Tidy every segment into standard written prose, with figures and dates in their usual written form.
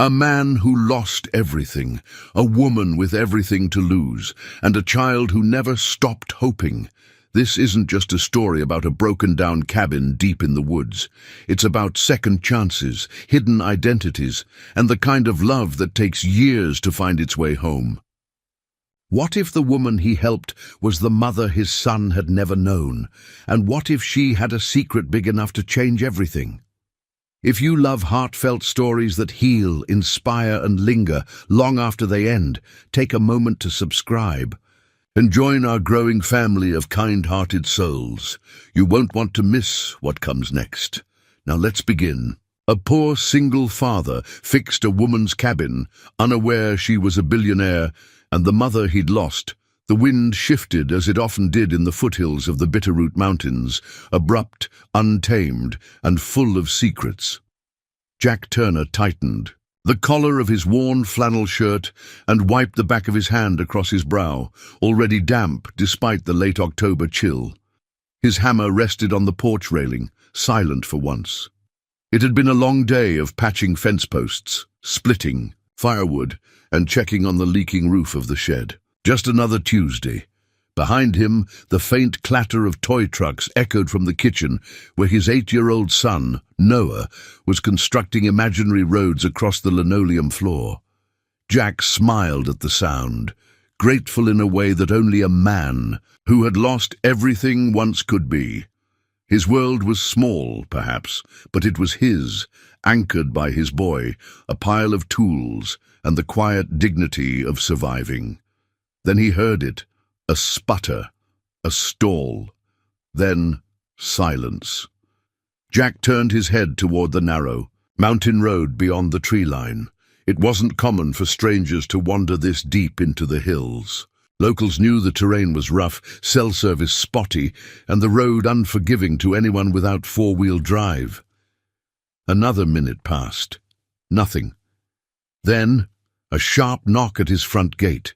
A man who lost everything, a woman with everything to lose, and a child who never stopped hoping. This isn't just a story about a broken-down cabin deep in the woods. It's about second chances, hidden identities, and the kind of love that takes years to find its way home. What if the woman he helped was the mother his son had never known? And what if she had a secret big enough to change everything? If you love heartfelt stories that heal, inspire, and linger long after they end, take a moment to subscribe and join our growing family of kind-hearted souls. You won't want to miss what comes next. Now let's begin. A poor single father fixed a woman's cabin, unaware she was a billionaire, and the mother he'd lost. The wind shifted as it often did in the foothills of the Bitterroot Mountains, abrupt, untamed, and full of secrets. Jack Turner tightened the collar of his worn flannel shirt and wiped the back of his hand across his brow, already damp despite the late October chill. His hammer rested on the porch railing, silent for once. It had been a long day of patching fence posts, splitting firewood, and checking on the leaking roof of the shed. Just another Tuesday. Behind him, the faint clatter of toy trucks echoed from the kitchen, where his 8-year-old son, Noah, was constructing imaginary roads across the linoleum floor. Jack smiled at the sound, grateful in a way that only a man who had lost everything once could be. His world was small, perhaps, but it was his, anchored by his boy, a pile of tools, and the quiet dignity of surviving. Then he heard it, a sputter, a stall, then silence. Jack turned his head toward the narrow mountain road beyond the tree line. It wasn't common for strangers to wander this deep into the hills. Locals knew the terrain was rough, cell service spotty, and the road unforgiving to anyone without four-wheel drive. Another minute passed. Nothing. Then, a sharp knock at his front gate.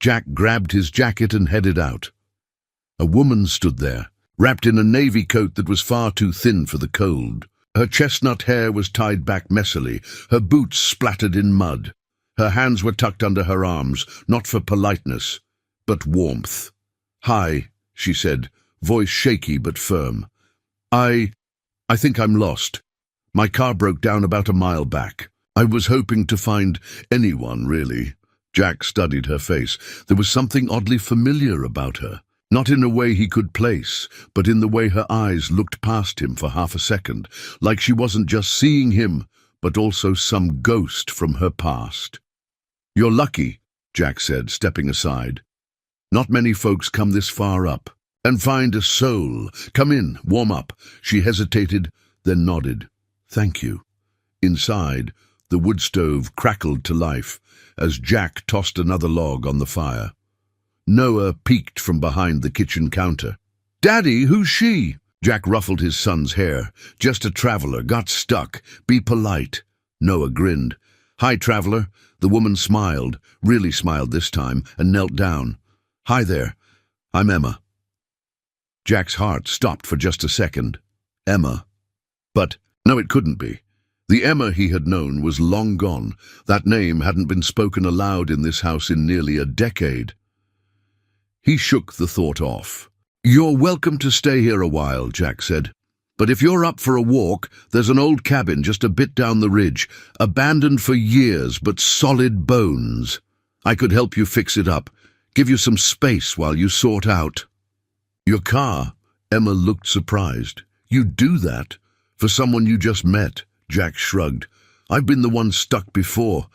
Jack grabbed his jacket and headed out. A woman stood there, wrapped in a navy coat that was far too thin for the cold. Her chestnut hair was tied back messily, her boots splattered in mud. Her hands were tucked under her arms, not for politeness, but warmth. "Hi," she said, voice shaky but firm. I think I'm lost. My car broke down about a mile back. I was hoping to find anyone, really." Jack studied her face. There was something oddly familiar about her. Not in a way he could place, but in the way her eyes looked past him for half a second, like she wasn't just seeing him, but also some ghost from her past. "You're lucky," Jack said, stepping aside. "Not many folks come this far up and find a soul. Come in, warm up." She hesitated, then nodded. "Thank you." Inside, the wood stove crackled to life as Jack tossed another log on the fire. Noah peeked from behind the kitchen counter. "Daddy, who's she?" Jack ruffled his son's hair. "Just a traveler, got stuck. Be polite." Noah grinned. "Hi, traveler." The woman smiled, really smiled this time, and knelt down. "Hi there. I'm Emma." Jack's heart stopped for just a second. Emma. But no, it couldn't be. The Emma he had known was long gone. That name hadn't been spoken aloud in this house in nearly a decade. He shook the thought off. "You're welcome to stay here a while," Jack said. "But if you're up for a walk, there's an old cabin just a bit down the ridge, abandoned for years, but solid bones. I could help you fix it up, give you some space while you sort out." "Your car?" Emma looked surprised. "You'd do that? For someone you just met?" Jack shrugged. "I've been the one stuck before.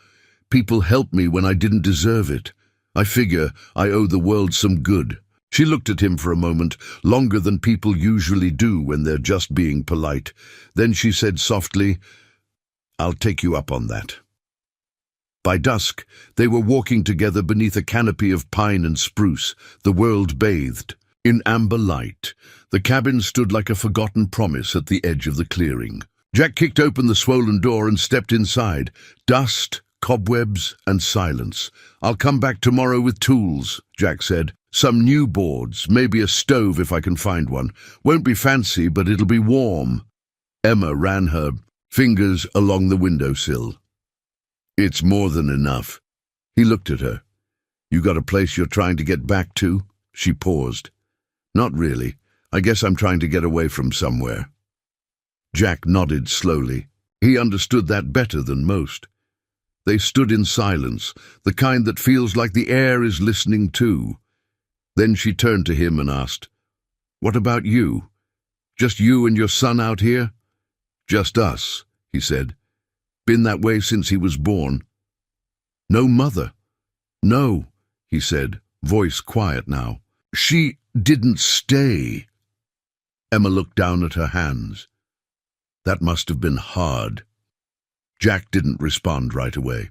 People helped me when I didn't deserve it. I figure I owe the world some good." She looked at him for a moment, longer than people usually do when they're just being polite. Then she said softly, "I'll take you up on that." By dusk, they were walking together beneath a canopy of pine and spruce, the world bathed in amber light. The cabin stood like a forgotten promise at the edge of the clearing. Jack kicked open the swollen door and stepped inside. Dust, cobwebs, and silence. "I'll come back tomorrow with tools," Jack said. "Some new boards, maybe a stove if I can find one. Won't be fancy, but it'll be warm." Emma ran her fingers along the windowsill. It's more than enough. He looked at her. You got a place you're trying to get back to? She paused. Not really. I guess I'm trying to get away from somewhere. Jack nodded slowly. He understood that better than most. They stood in silence, the kind that feels like the air is listening too. Then she turned to him and asked, "What about you? Just you and your son out here?" "Just us," he said. "Been that way since he was born." "No mother?" "No," he said, voice quiet now. "She didn't stay." Emma looked down at her hands. That must have been hard. Jack didn't respond right away.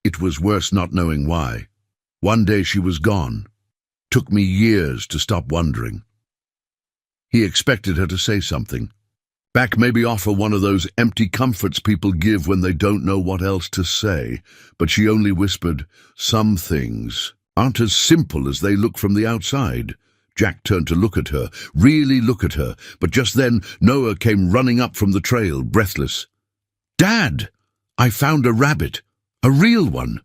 It was worse not knowing why. One day she was gone. Took me years to stop wondering. He expected her to say something. Back, maybe offer one of those empty comforts people give when they don't know what else to say, but she only whispered, "Some things aren't as simple as they look from the outside." Jack turned to look at her, really look at her, but just then Noah came running up from the trail, breathless. "Dad, I found a rabbit, a real one."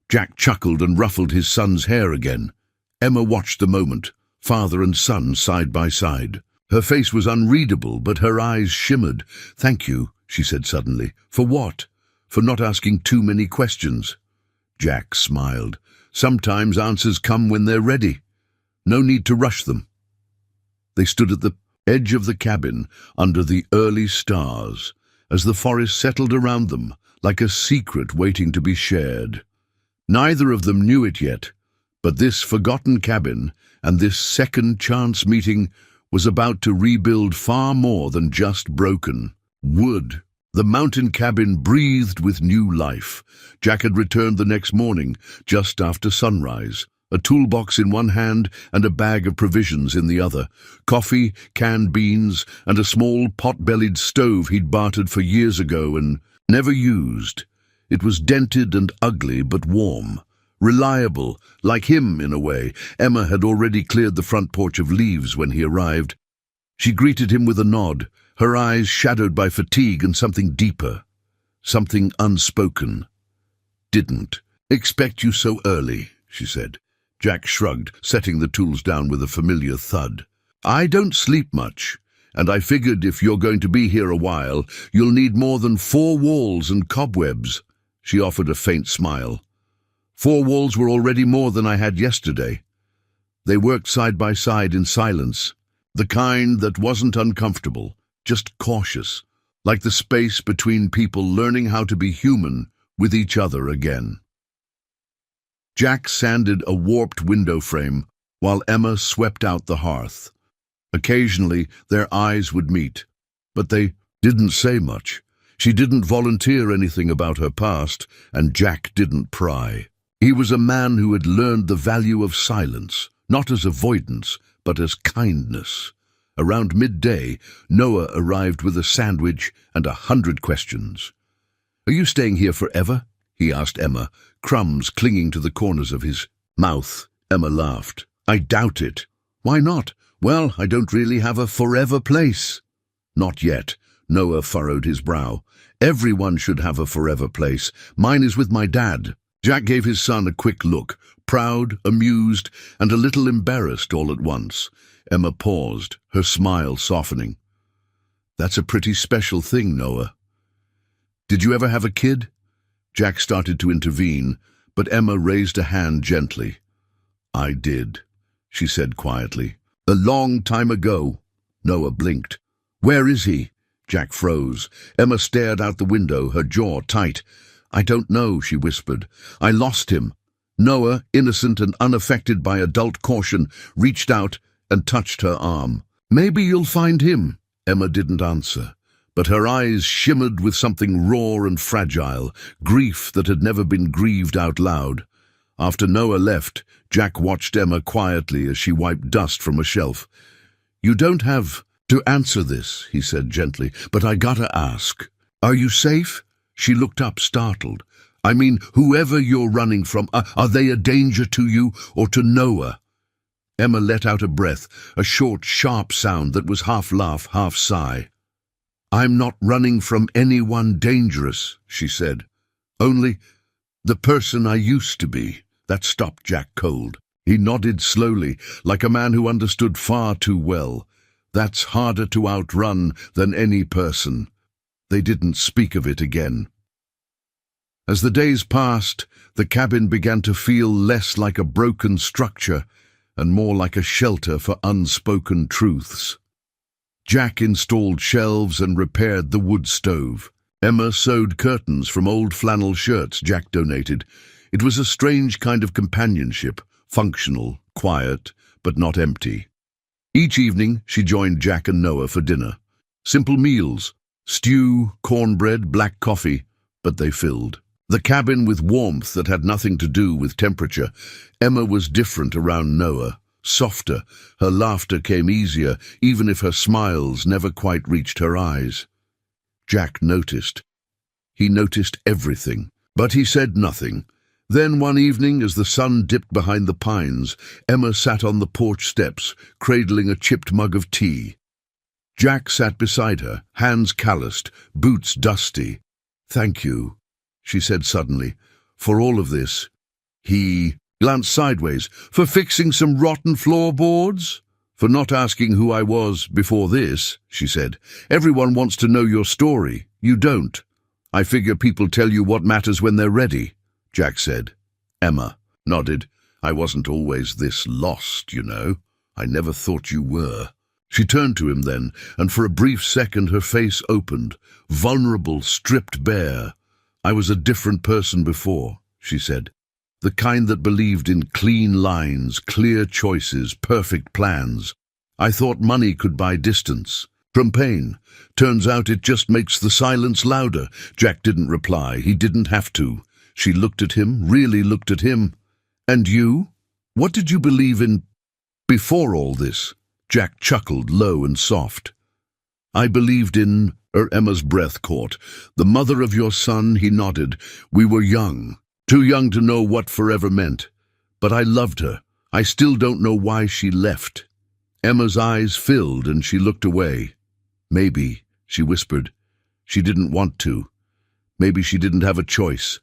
Jack chuckled and ruffled his son's hair again. Emma watched the moment, father and son side by side. Her face was unreadable, but her eyes shimmered. "Thank you," she said suddenly. "For what? For not asking too many questions." Jack smiled. "Sometimes answers come when they're ready. No need to rush them." They stood at the edge of the cabin under the early stars as the forest settled around them like a secret waiting to be shared. Neither of them knew it yet, but this forgotten cabin and this second chance meeting was about to rebuild far more than just broken wood. The mountain cabin breathed with new life. Jack had returned the next morning, just after sunrise, a toolbox in one hand and a bag of provisions in the other, coffee, canned beans, and a small pot-bellied stove he'd bartered for years ago and never used. It was dented and ugly but warm, reliable, like him in a way. Emma had already cleared the front porch of leaves when he arrived. She greeted him with a nod, her eyes shadowed by fatigue and something deeper, something unspoken. "Didn't expect you so early," she said. Jack shrugged, setting the tools down with a familiar thud. "I don't sleep much, and I figured if you're going to be here a while, you'll need more than 4 walls and cobwebs." She offered a faint smile. 4 walls were already more than I had yesterday. They worked side by side in silence, the kind that wasn't uncomfortable, just cautious, like the space between people learning how to be human with each other again. Jack sanded a warped window frame while Emma swept out the hearth. Occasionally their eyes would meet, but they didn't say much. She didn't volunteer anything about her past, and Jack didn't pry. He was a man who had learned the value of silence, not as avoidance, but as kindness. Around midday, Noah arrived with a sandwich and 100 questions. "Are you staying here forever?" he asked Emma, crumbs clinging to the corners of his mouth. Emma laughed. "I doubt it." "Why not?" "Well, I don't really have a forever place." "Not yet." Noah furrowed his brow. "Everyone should have a forever place. Mine is with my dad." Jack gave his son a quick look, proud, amused, and a little embarrassed all at once. Emma paused, her smile softening. "That's a pretty special thing, Noah." "Did you ever have a kid?" Jack started to intervene, but Emma raised a hand gently. "I did," she said quietly. "A long time ago." Noah blinked. "Where is he?" Jack froze. Emma stared out the window, her jaw tight. "I don't know," she whispered. "I lost him." Noah, innocent and unaffected by adult caution, reached out and touched her arm. "Maybe you'll find him." Emma didn't answer, but her eyes shimmered with something raw and fragile, grief that had never been grieved out loud. After Noah left, Jack watched Emma quietly as she wiped dust from a shelf. "You don't have to answer this," he said gently, "but I gotta ask. Are you safe?" She looked up, startled. "I mean, whoever you're running from, are they a danger to you or to Noah?" Emma let out a breath, a short, sharp sound that was half laugh, half sigh. "I'm not running from anyone dangerous," she said. Only the person I used to be. That stopped Jack cold. He nodded slowly, like a man who understood far too well. That's harder to outrun than any person. They didn't speak of it again. As the days passed, the cabin began to feel less like a broken structure and more like a shelter for unspoken truths. Jack installed shelves and repaired the wood stove. Emma sewed curtains from old flannel shirts Jack donated. It was a strange kind of companionship, functional, quiet, but not empty. Each evening, she joined Jack and Noah for dinner. Simple meals, stew, cornbread, black coffee, but they filled. The cabin with warmth that had nothing to do with temperature. Emma was different around Noah, softer. Her laughter came easier, even if her smiles never quite reached her eyes. Jack noticed. He noticed everything, but he said nothing. Then one evening, as the sun dipped behind the pines, Emma sat on the porch steps, cradling a chipped mug of tea. Jack sat beside her, hands calloused, boots dusty. "Thank you," she said suddenly, "for all of this." He glanced sideways. "For fixing some rotten floorboards?" "For not asking who I was before this," she said. "Everyone wants to know your story. You don't. I figure people tell you what matters when they're ready," Jack said. Emma nodded. "I wasn't always this lost, you know. I never thought you were." She turned to him then, and for a brief second her face opened, vulnerable, stripped bare. "I was a different person before," she said. "The kind that believed in clean lines, clear choices, perfect plans. I thought money could buy distance from pain. Turns out it just makes the silence louder." Jack didn't reply. He didn't have to. She looked at him, really looked at him. "And you? What did you believe in before all this?" Jack chuckled, low and soft. "I believed in," Emma's breath caught. "The mother of your son," he nodded. "We were young, too young to know what forever meant. But I loved her. I still don't know why she left." Emma's eyes filled and she looked away. "Maybe," she whispered, "she didn't want to. Maybe she didn't have a choice."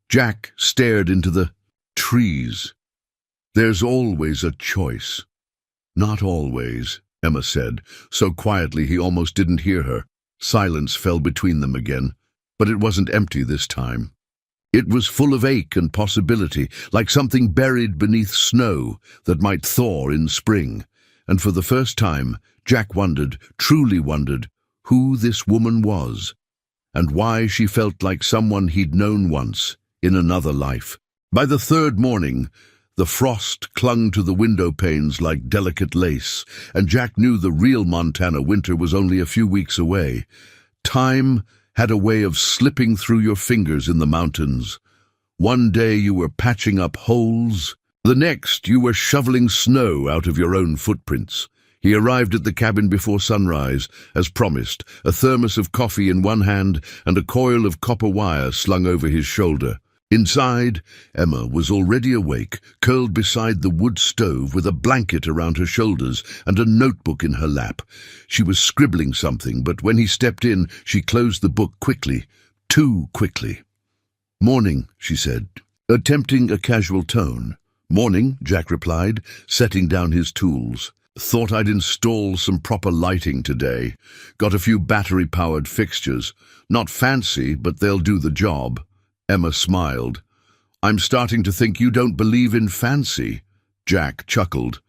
Jack stared into the trees. "There's always a choice." "Not always," Emma said, so quietly he almost didn't hear her. Silence fell between them again, but it wasn't empty this time. It was full of ache and possibility, like something buried beneath snow that might thaw in spring. And for the first time, Jack wondered, truly wondered, who this woman was, and why she felt like someone he'd known once, in another life. By the third morning, the frost clung to the window panes like delicate lace, and Jack knew the real Montana winter was only a few weeks away. Time had a way of slipping through your fingers in the mountains. One day you were patching up holes, the next you were shoveling snow out of your own footprints. He arrived at the cabin before sunrise, as promised, a thermos of coffee in one hand and a coil of copper wire slung over his shoulder. Inside, Emma was already awake, curled beside the wood stove with a blanket around her shoulders and a notebook in her lap. She was scribbling something, but when he stepped in, she closed the book quickly, too quickly. "Morning," she said, attempting a casual tone. "Morning," Jack replied, setting down his tools. "Thought I'd install some proper lighting today. Got a few battery-powered fixtures. Not fancy, but they'll do the job." Emma smiled. "I'm starting to think you don't believe in fancy." Jack chuckled.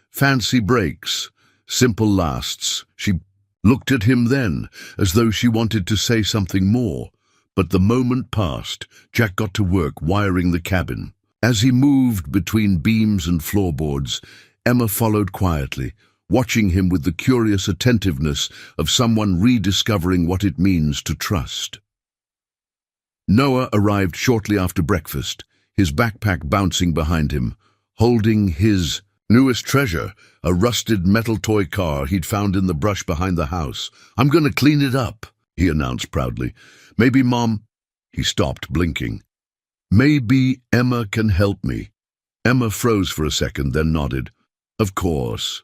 "Fancy breaks. Simple lasts." She looked at him then, as though she wanted to say something more. But the moment passed. Jack got to work wiring the cabin. As he moved between beams and floorboards, Emma followed quietly, watching him with the curious attentiveness of someone rediscovering what it means to trust. Noah arrived shortly after breakfast, his backpack bouncing behind him, holding his newest treasure, a rusted metal toy car he'd found in the brush behind the house. "I'm going to clean it up," he announced proudly. "Maybe Mom—" He stopped, blinking. "Maybe Emma can help me." Emma froze for a second, then nodded. "Of course."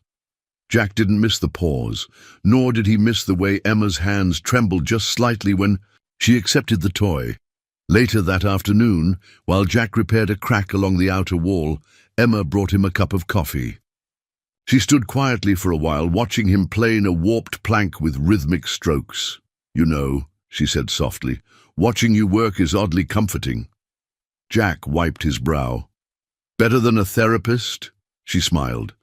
Jack didn't miss the pause, nor did he miss the way Emma's hands trembled just slightly when she accepted the toy. Later that afternoon, while Jack repaired a crack along the outer wall, Emma brought him a cup of coffee. She stood quietly for a while, watching him plane a warped plank with rhythmic strokes. "You know," she said softly, "watching you work is oddly comforting." Jack wiped his brow. "Better than a therapist?" She smiled.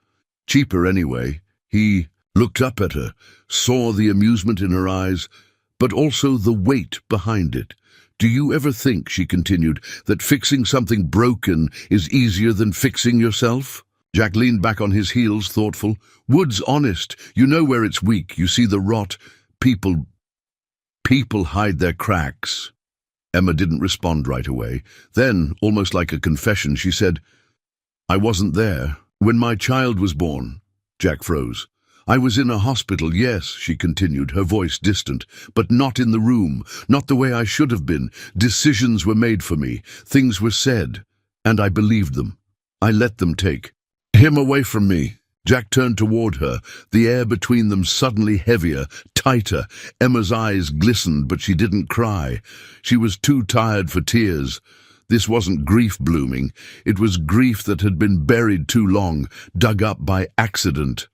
"Cheaper anyway." He looked up at her, saw the amusement in her eyes, but also the weight behind it. "Do you ever think," she continued, "that fixing something broken is easier than fixing yourself?" Jack leaned back on his heels, thoughtful. "Wood's honest. You know where it's weak. You see the rot. People hide their cracks." Emma didn't respond right away. Then, almost like a confession, she said, "I wasn't there when my child was born." Jack froze. "I was in a hospital, yes," she continued, her voice distant, "but not in the room, not the way I should have been. Decisions were made for me, things were said, and I believed them. I let them take him away from me." Jack turned toward her, the air between them suddenly heavier, tighter. Emma's eyes glistened, but she didn't cry. She was too tired for tears. This wasn't grief blooming. It was grief that had been buried too long, dug up by accident.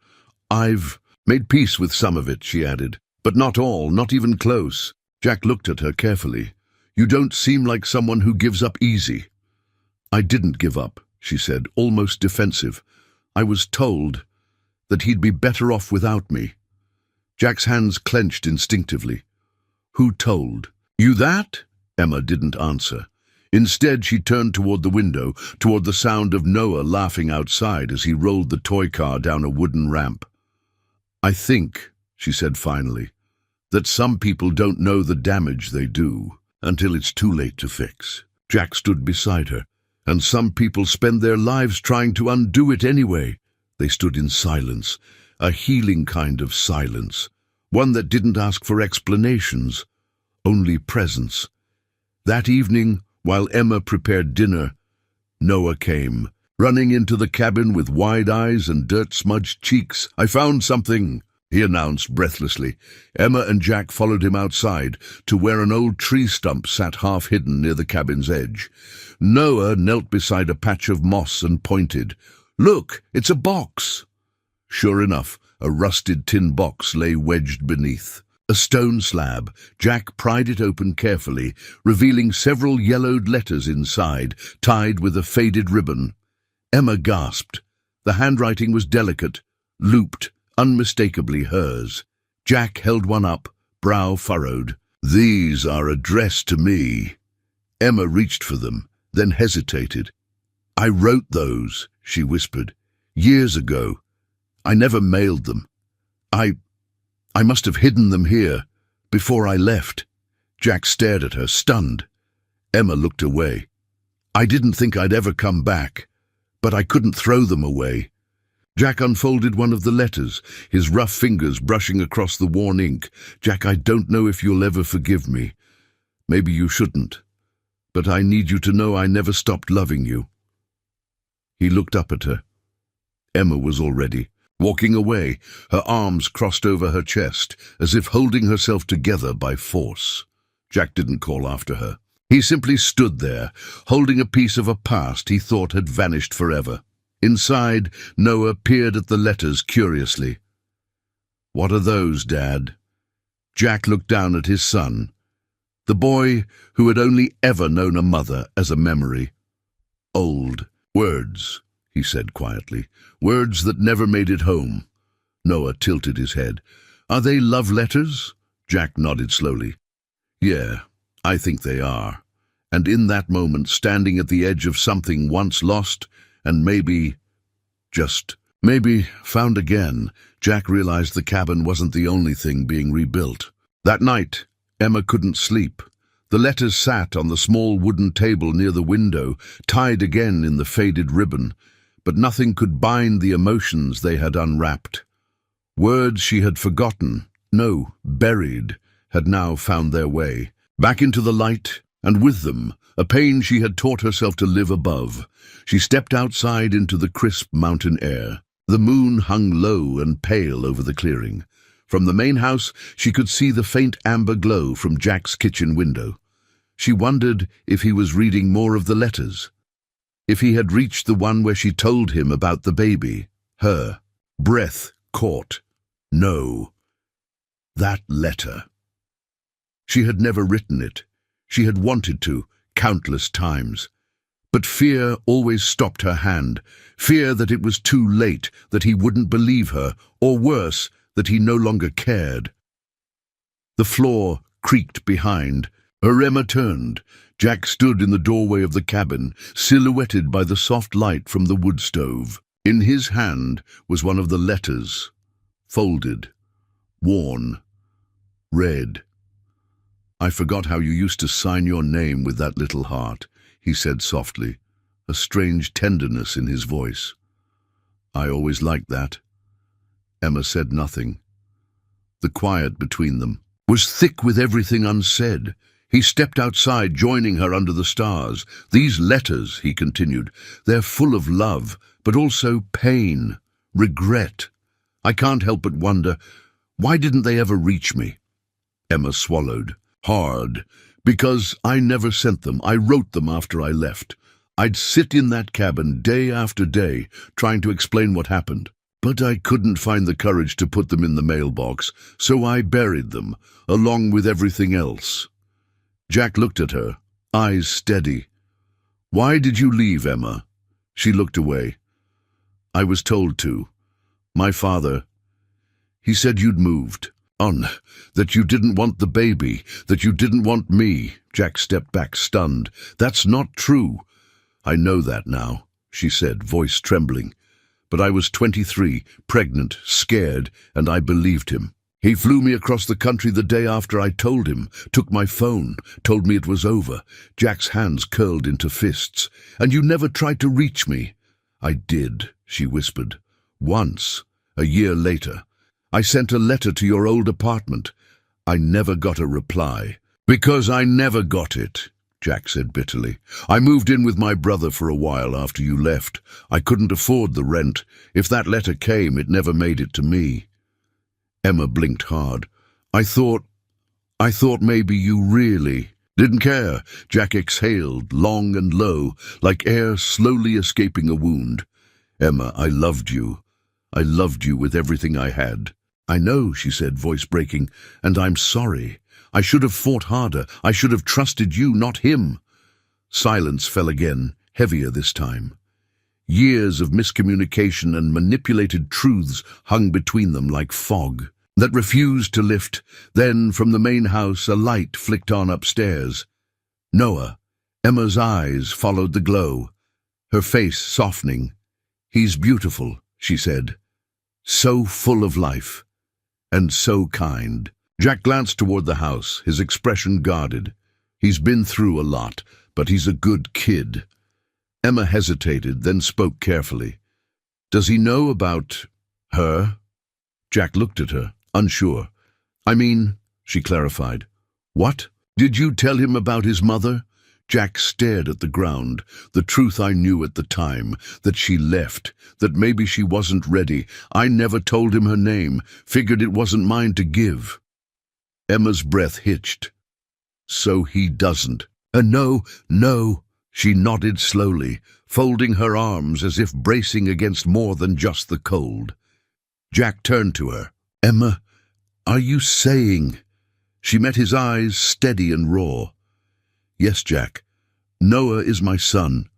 "I've made peace with some of it," she added, "but not all, not even close." Jack looked at her carefully. "You don't seem like someone who gives up easy." "I didn't give up," she said, almost defensive. "I was told that he'd be better off without me." Jack's hands clenched instinctively. "Who told you that?" Emma didn't answer. Instead, she turned toward the window, toward the sound of Noah laughing outside as he rolled the toy car down a wooden ramp. "I think," she said finally, "that some people don't know the damage they do until it's too late to fix." Jack stood beside her. "And some people spend their lives trying to undo it anyway." They stood in silence, a healing kind of silence, one that didn't ask for explanations, only presence. That evening, while Emma prepared dinner, Noah came, running into the cabin with wide eyes and dirt-smudged cheeks. "I found something," he announced breathlessly. Emma and Jack followed him outside to where an old tree stump sat half-hidden near the cabin's edge. Noah knelt beside a patch of moss and pointed. "Look, it's a box." Sure enough, a rusted tin box lay wedged beneath. A stone slab. Jack pried it open carefully, revealing several yellowed letters inside, tied with a faded ribbon. Emma gasped. The handwriting was delicate, looped, unmistakably hers. Jack held one up, brow furrowed. "These are addressed to me." Emma reached for them, then hesitated. "I wrote those," she whispered, "years ago. I never mailed them. I must have hidden them here, before I left." Jack stared at her, stunned. Emma looked away. "I didn't think I'd ever come back, but I couldn't throw them away." Jack unfolded one of the letters, his rough fingers brushing across the worn ink. "Jack, I don't know if you'll ever forgive me. Maybe you shouldn't. But I need you to know I never stopped loving you." He looked up at her. Emma was already walking away, her arms crossed over her chest, as if holding herself together by force. Jack didn't call after her. He simply stood there, holding a piece of a past he thought had vanished forever. Inside, Noah peered at the letters curiously. "What are those, Dad?" Jack looked down at his son, the boy who had only ever known a mother as a memory. "Old words," he said quietly, "words that never made it home." Noah tilted his head. "Are they love letters?" Jack nodded slowly. "Yeah, I think they are." And in that moment, standing at the edge of something once lost, and maybe, just maybe, found again, Jack realized the cabin wasn't the only thing being rebuilt. That night, Emma couldn't sleep. The letters sat on the small wooden table near the window, tied again in the faded ribbon, but nothing could bind the emotions they had unwrapped. Words she had forgotten, no, buried, had now found their way, back into the light, and with them, a pain she had taught herself to live above. She stepped outside into the crisp mountain air. The moon hung low and pale over the clearing. From the main house, she could see the faint amber glow from Jack's kitchen window. She wondered if he was reading more of the letters. If he had reached the one where she told him about the baby, her breath caught. No. That letter. She had never written it. She had wanted to, countless times. But fear always stopped her hand. Fear that it was too late, that he wouldn't believe her, or worse, that he no longer cared. The floor creaked behind. Emma turned. Jack stood in the doorway of the cabin, silhouetted by the soft light from the wood stove. In his hand was one of the letters, folded, worn, red. "I forgot how you used to sign your name with that little heart," he said softly, a strange tenderness in his voice. "I always liked that." Emma said nothing. The quiet between them was thick with everything unsaid. He stepped outside, joining her under the stars. "These letters," he continued, "they're full of love, but also pain, regret. I can't help but wonder, why didn't they ever reach me?" Emma swallowed. "Hard, because I never sent them. I wrote them after I left. I'd sit in that cabin day after day, trying to explain what happened. But I couldn't find the courage to put them in the mailbox, so I buried them, along with everything else." Jack looked at her, eyes steady. "Why did you leave, Emma?" She looked away. "I was told to. My father, he said you'd moved on, that you didn't want the baby, that you didn't want me." Jack stepped back, stunned. "That's not true." "I know that now," she said, voice trembling. "But I was 23, pregnant, scared, and I believed him. He flew me across the country the day after I told him, took my phone, told me it was over." Jack's hands curled into fists. "And you never tried to reach me." "I did," she whispered. "Once, a year later. I sent a letter to your old apartment. I never got a reply." "Because I never got it," Jack said bitterly. "I moved in with my brother for a while after you left. I couldn't afford the rent. If that letter came, it never made it to me." Emma blinked hard. I thought maybe you really didn't care." Jack exhaled, long and low, like air slowly escaping a wound. "Emma, I loved you. I loved you with everything I had." "I know," she said, voice breaking, "and I'm sorry. I should have fought harder. I should have trusted you, not him." Silence fell again, heavier this time. Years of miscommunication and manipulated truths hung between them like fog that refused to lift. Then, from the main house, a light flicked on upstairs. Noah. Emma's eyes followed the glow, her face softening. "He's beautiful," she said. "So full of life. And so kind." Jack glanced toward the house, his expression guarded. "He's been through a lot, but he's a good kid." Emma hesitated, then spoke carefully. "Does he know about her?" Jack looked at her, unsure. "I mean," she clarified. "What? Did you tell him about his mother?" Jack stared at the ground. "The truth I knew at the time, that she left, that maybe she wasn't ready. I never told him her name, figured it wasn't mine to give." Emma's breath hitched. "So he doesn't." No. She nodded slowly, folding her arms as if bracing against more than just the cold. Jack turned to her. "Emma, are you saying—" She met his eyes, steady and raw. "Yes, Jack. Noah is my son."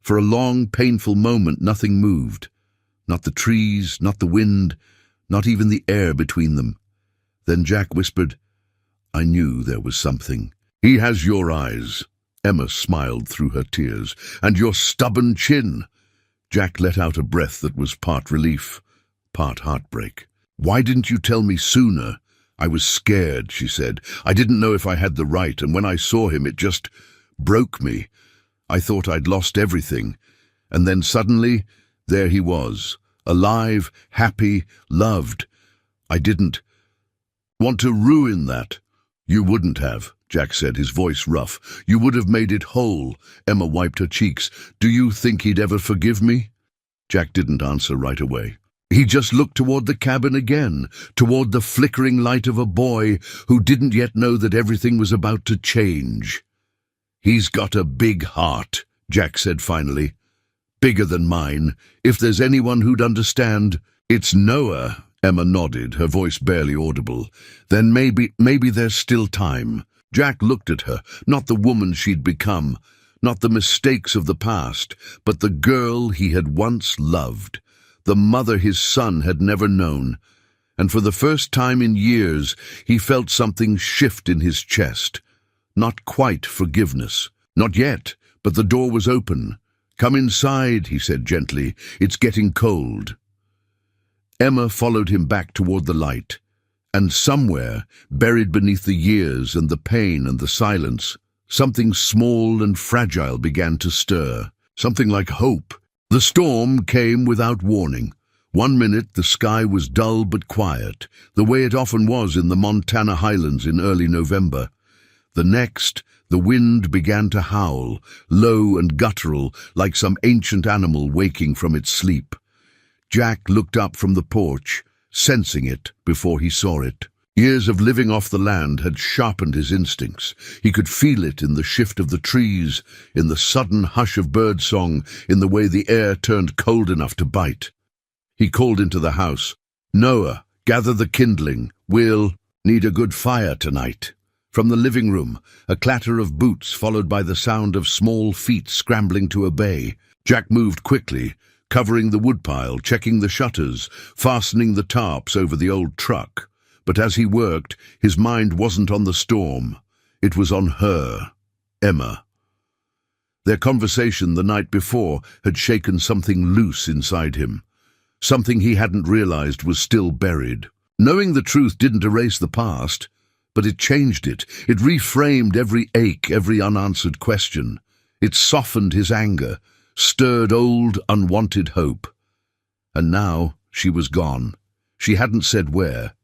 For a long, painful moment, nothing moved. Not the trees, not the wind, not even the air between them. Then Jack whispered, "I knew there was something. He has your eyes." Emma smiled through her tears. "And your stubborn chin." Jack let out a breath that was part relief, part heartbreak. "Why didn't you tell me sooner?" "I was scared," she said. "I didn't know if I had the right, and when I saw him it just broke me. I thought I'd lost everything. And then suddenly, there he was, alive, happy, loved. I didn't want to ruin that." "You wouldn't have," Jack said, his voice rough. "You would have made it whole." Emma wiped her cheeks. "Do you think he'd ever forgive me?" Jack didn't answer right away. He just looked toward the cabin again, toward the flickering light of a boy who didn't yet know that everything was about to change. "He's got a big heart," Jack said finally. "Bigger than mine. If there's anyone who'd understand, it's Noah." Emma nodded, her voice barely audible. "Then maybe there's still time." Jack looked at her, not the woman she'd become, not the mistakes of the past, but the girl he had once loved, the mother his son had never known. And for the first time in years, he felt something shift in his chest. Not quite forgiveness. Not yet, but the door was open. "Come inside," he said gently. "It's getting cold." Emma followed him back toward the light, and somewhere, buried beneath the years and the pain and the silence, something small and fragile began to stir, something like hope. The storm came without warning. One minute the sky was dull but quiet, the way it often was in the Montana highlands in early November. The next, the wind began to howl, low and guttural, like some ancient animal waking from its sleep. Jack looked up from the porch, sensing it before he saw it. Years of living off the land had sharpened his instincts. He could feel it in the shift of the trees, in the sudden hush of birdsong, in the way the air turned cold enough to bite. He called into the house, "Noah, gather the kindling. We'll need a good fire tonight." From the living room, a clatter of boots followed by the sound of small feet scrambling to obey. Jack moved quickly, covering the woodpile, checking the shutters, fastening the tarps over the old truck. But as he worked, his mind wasn't on the storm. It was on her, Emma. Their conversation the night before had shaken something loose inside him, something he hadn't realized was still buried. Knowing the truth didn't erase the past, but it changed it. It reframed every ache, every unanswered question. It softened his anger, stirred old, unwanted hope. And now she was gone. She hadn't said where,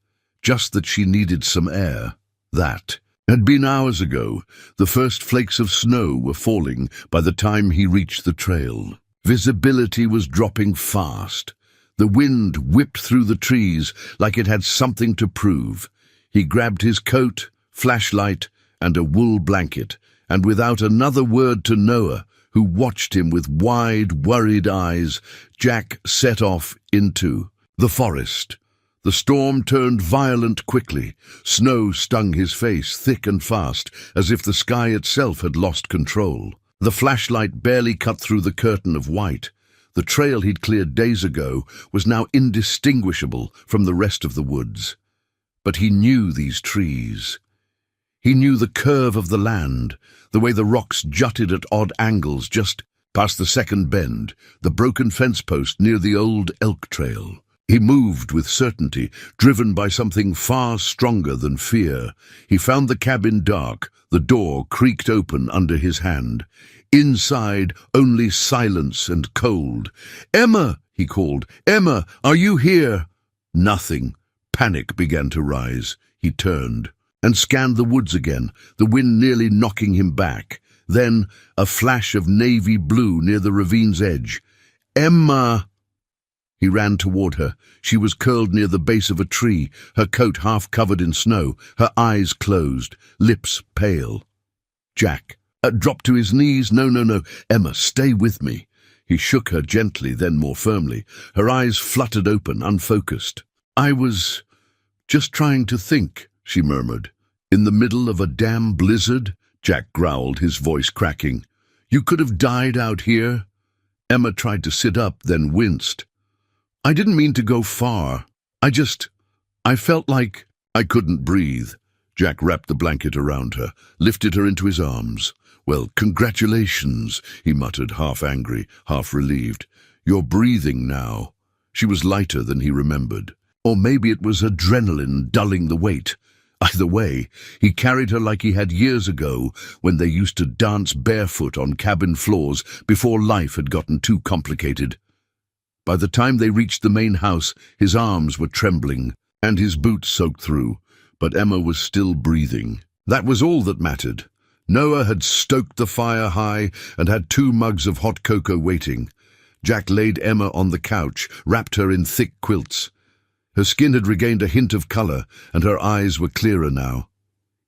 just that she needed some air. That had been hours ago. The first flakes of snow were falling by the time he reached the trail. Visibility was dropping fast. The wind whipped through the trees like it had something to prove. He grabbed his coat, flashlight, and a wool blanket, and without another word to Noah, who watched him with wide, worried eyes, Jack set off into the forest. The storm turned violent quickly. Snow stung his face thick and fast, as if the sky itself had lost control. The flashlight barely cut through the curtain of white. The trail he'd cleared days ago was now indistinguishable from the rest of the woods. But he knew these trees. He knew the curve of the land, the way the rocks jutted at odd angles just past the second bend, the broken fence post near the old elk trail. He moved with certainty, driven by something far stronger than fear. He found the cabin dark, the door creaked open under his hand. Inside, only silence and cold. "Emma!" he called. "Emma, are you here?" Nothing. Panic began to rise. He turned and scanned the woods again, the wind nearly knocking him back. Then a flash of navy blue near the ravine's edge. "Emma!" He ran toward her. She was curled near the base of a tree, her coat half covered in snow, her eyes closed, lips pale. Jack dropped to his knees. No. "Emma, stay with me." He shook her gently, then more firmly. Her eyes fluttered open, unfocused. "I was just trying to think," she murmured. "In the middle of a damn blizzard?" Jack growled, his voice cracking. "You could have died out here." Emma tried to sit up, then winced. "I didn't mean to go far. I felt like I couldn't breathe." Jack wrapped the blanket around her, lifted her into his arms. "Well, congratulations," he muttered, half angry, half relieved. "You're breathing now." She was lighter than he remembered. Or maybe it was adrenaline dulling the weight. Either way, he carried her like he had years ago when they used to dance barefoot on cabin floors before life had gotten too complicated. By the time they reached the main house, his arms were trembling and his boots soaked through, but Emma was still breathing. That was all that mattered. Noah had stoked the fire high and had 2 mugs of hot cocoa waiting. Jack laid Emma on the couch, wrapped her in thick quilts. Her skin had regained a hint of color, and her eyes were clearer now.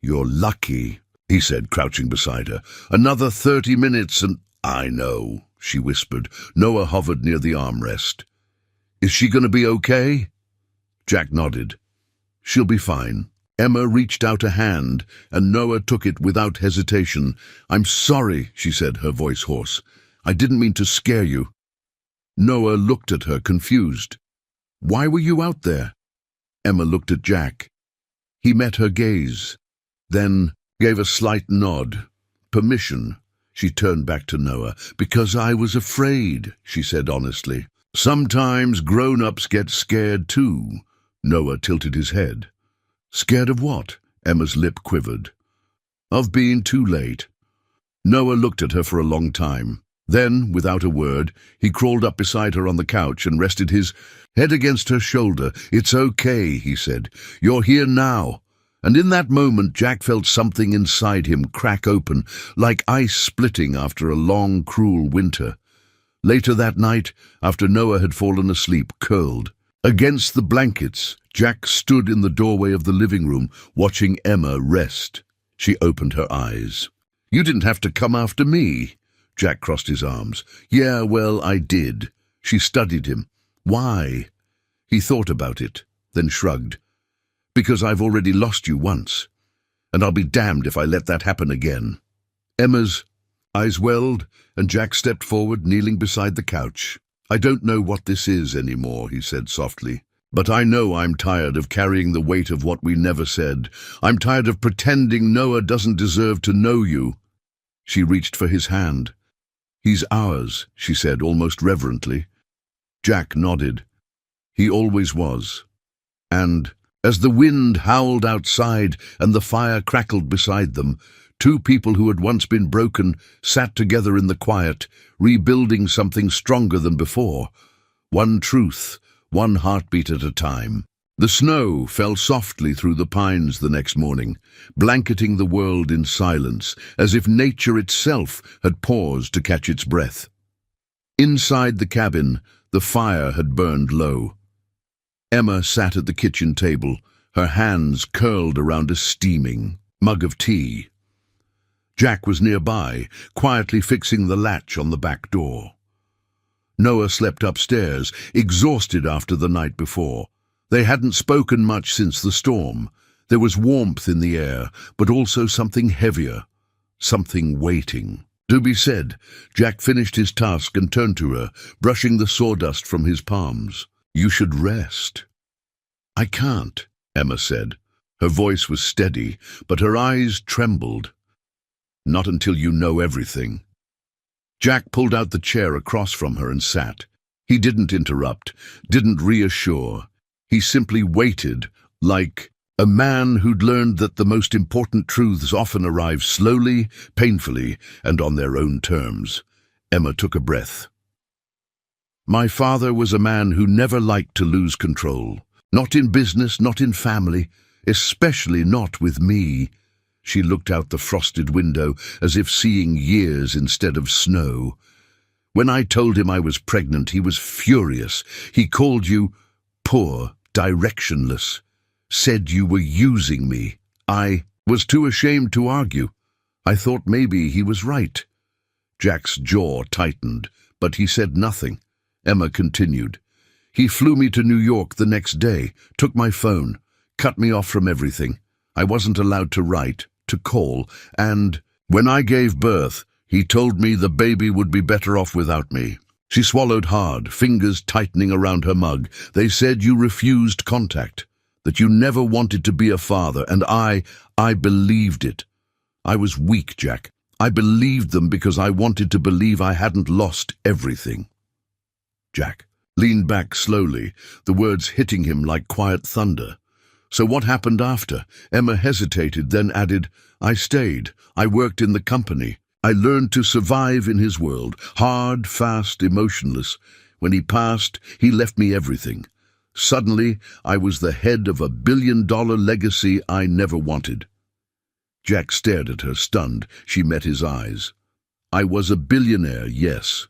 "You're lucky." he said, crouching beside her. "Another 30 minutes and—" "I know," she whispered. Noah hovered near the armrest. "Is she going to be okay?" Jack nodded. "She'll be fine." Emma reached out a hand, and Noah took it without hesitation. "I'm sorry," she said, her voice hoarse. "I didn't mean to scare you." Noah looked at her, confused. "Why were you out there?" Emma looked at Jack. He met her gaze, then gave a slight nod. "Permission." She turned back to Noah. "Because I was afraid," she said honestly. "Sometimes grown-ups get scared too." Noah tilted his head. "Scared of what?" Emma's lip quivered. "Of being too late." Noah looked at her for a long time. Then, without a word, he crawled up beside her on the couch and rested his head against her shoulder. "It's okay," he said. "You're here now." And in that moment, Jack felt something inside him crack open, like ice splitting after a long, cruel winter. Later that night, after Noah had fallen asleep, curled against the blankets, Jack stood in the doorway of the living room, watching Emma rest. She opened her eyes. "You didn't have to come after me." Jack crossed his arms. "Yeah, well, I did." She studied him. "Why?" He thought about it, then shrugged. "Because I've already lost you once, and I'll be damned if I let that happen again." Emma's eyes welled, and Jack stepped forward, kneeling beside the couch. "I don't know what this is anymore," he said softly. "But I know I'm tired of carrying the weight of what we never said. I'm tired of pretending Noah doesn't deserve to know you." She reached for his hand. "He's ours," she said almost reverently. Jack nodded. "He always was." And as the wind howled outside and the fire crackled beside them, two people who had once been broken sat together in the quiet, rebuilding something stronger than before. One truth, one heartbeat at a time. The snow fell softly through the pines the next morning, blanketing the world in silence, as if nature itself had paused to catch its breath. Inside the cabin, the fire had burned low. Emma sat at the kitchen table, her hands curled around a steaming mug of tea. Jack was nearby, quietly fixing the latch on the back door. Noah slept upstairs, exhausted after the night before. They hadn't spoken much since the storm. There was warmth in the air, but also something heavier, something waiting. To be said, Jack finished his task and turned to her, brushing the sawdust from his palms. "You should rest." "I can't," Emma said. Her voice was steady, but her eyes trembled. "Not until you know everything." Jack pulled out the chair across from her and sat. He didn't interrupt, didn't reassure. He simply waited, like a man who'd learned that the most important truths often arrive slowly, painfully, and on their own terms. Emma took a breath. "My father was a man who never liked to lose control. Not in business, not in family, especially not with me." She looked out the frosted window, as if seeing years instead of snow. "When I told him I was pregnant, he was furious. He called you poor, directionless, said you were using me. I was too ashamed to argue. I thought maybe he was right." Jack's jaw tightened, but he said nothing. Emma continued. "He flew me to New York the next day, took my phone, cut me off from everything. I wasn't allowed to write, to call, and when I gave birth, he told me the baby would be better off without me." She swallowed hard, fingers tightening around her mug. "They said you refused contact, that you never wanted to be a father, and I believed it. I was weak, Jack. I believed them because I wanted to believe I hadn't lost everything." Jack leaned back slowly, the words hitting him like quiet thunder. "So what happened after?" Emma hesitated, then added, "I stayed. I worked in the company. I learned to survive in his world, hard, fast, emotionless. When he passed, he left me everything. Suddenly, I was the head of a billion-dollar legacy I never wanted." Jack stared at her, stunned. She met his eyes. "I was a billionaire, yes,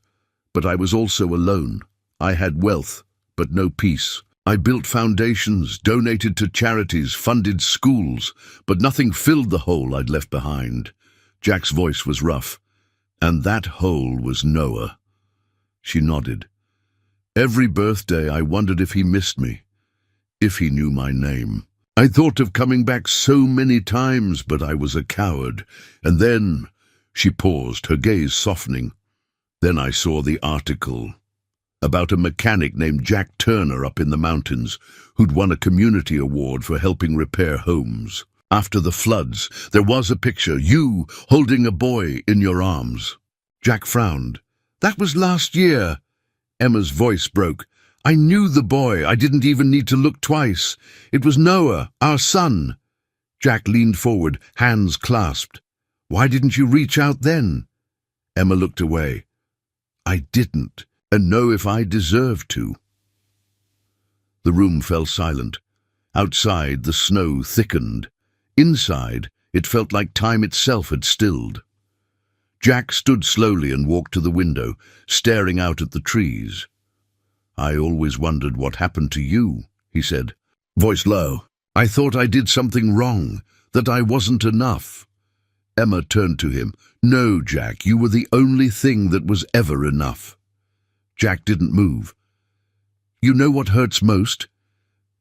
but I was also alone. I had wealth, but no peace. I built foundations, donated to charities, funded schools, but nothing filled the hole I'd left behind. Jack's voice was rough. And that hole was Noah. She nodded. Every birthday I wondered if he missed me, if he knew my name. I thought of coming back so many times, but I was a coward. And then, she paused, her gaze softening. Then I saw the article about a mechanic named Jack Turner up in the mountains who'd won a community award for helping repair homes. After the floods, there was a picture, you holding a boy in your arms. Jack frowned. That was last year. Emma's voice broke. I knew the boy. I didn't even need to look twice. It was Noah, our son. Jack leaned forward, hands clasped. Why didn't you reach out then? Emma looked away. I didn't, and know if I deserved to. The room fell silent. Outside, the snow thickened. Inside, it felt like time itself had stilled. Jack stood slowly and walked to the window, staring out at the trees. I always wondered what happened to you, he said, voice low. I thought I did something wrong, that I wasn't enough. Emma turned to him. No, Jack, you were the only thing that was ever enough. Jack didn't move. You know what hurts most?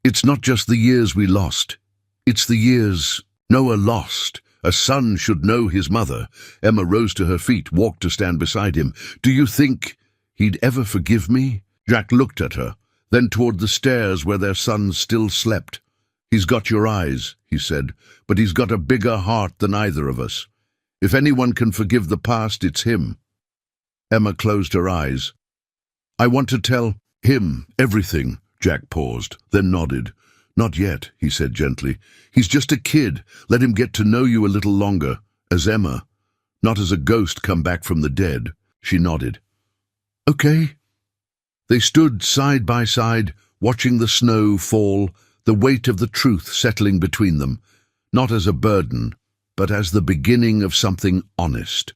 It's not just the years we lost. It's the years Noah lost. A son should know his mother. Emma rose to her feet, walked to stand beside him. Do you think he'd ever forgive me? Jack looked at her, then toward the stairs where their son still slept. He's got your eyes, he said, but he's got a bigger heart than either of us. If anyone can forgive the past, it's him. Emma closed her eyes. I want to tell him everything. Jack paused, then nodded. Not yet, he said gently. He's just a kid. Let him get to know you a little longer, as Emma, not as a ghost come back from the dead. She nodded. Okay. They stood side by side, watching the snow fall, the weight of the truth settling between them, not as a burden, but as the beginning of something honest.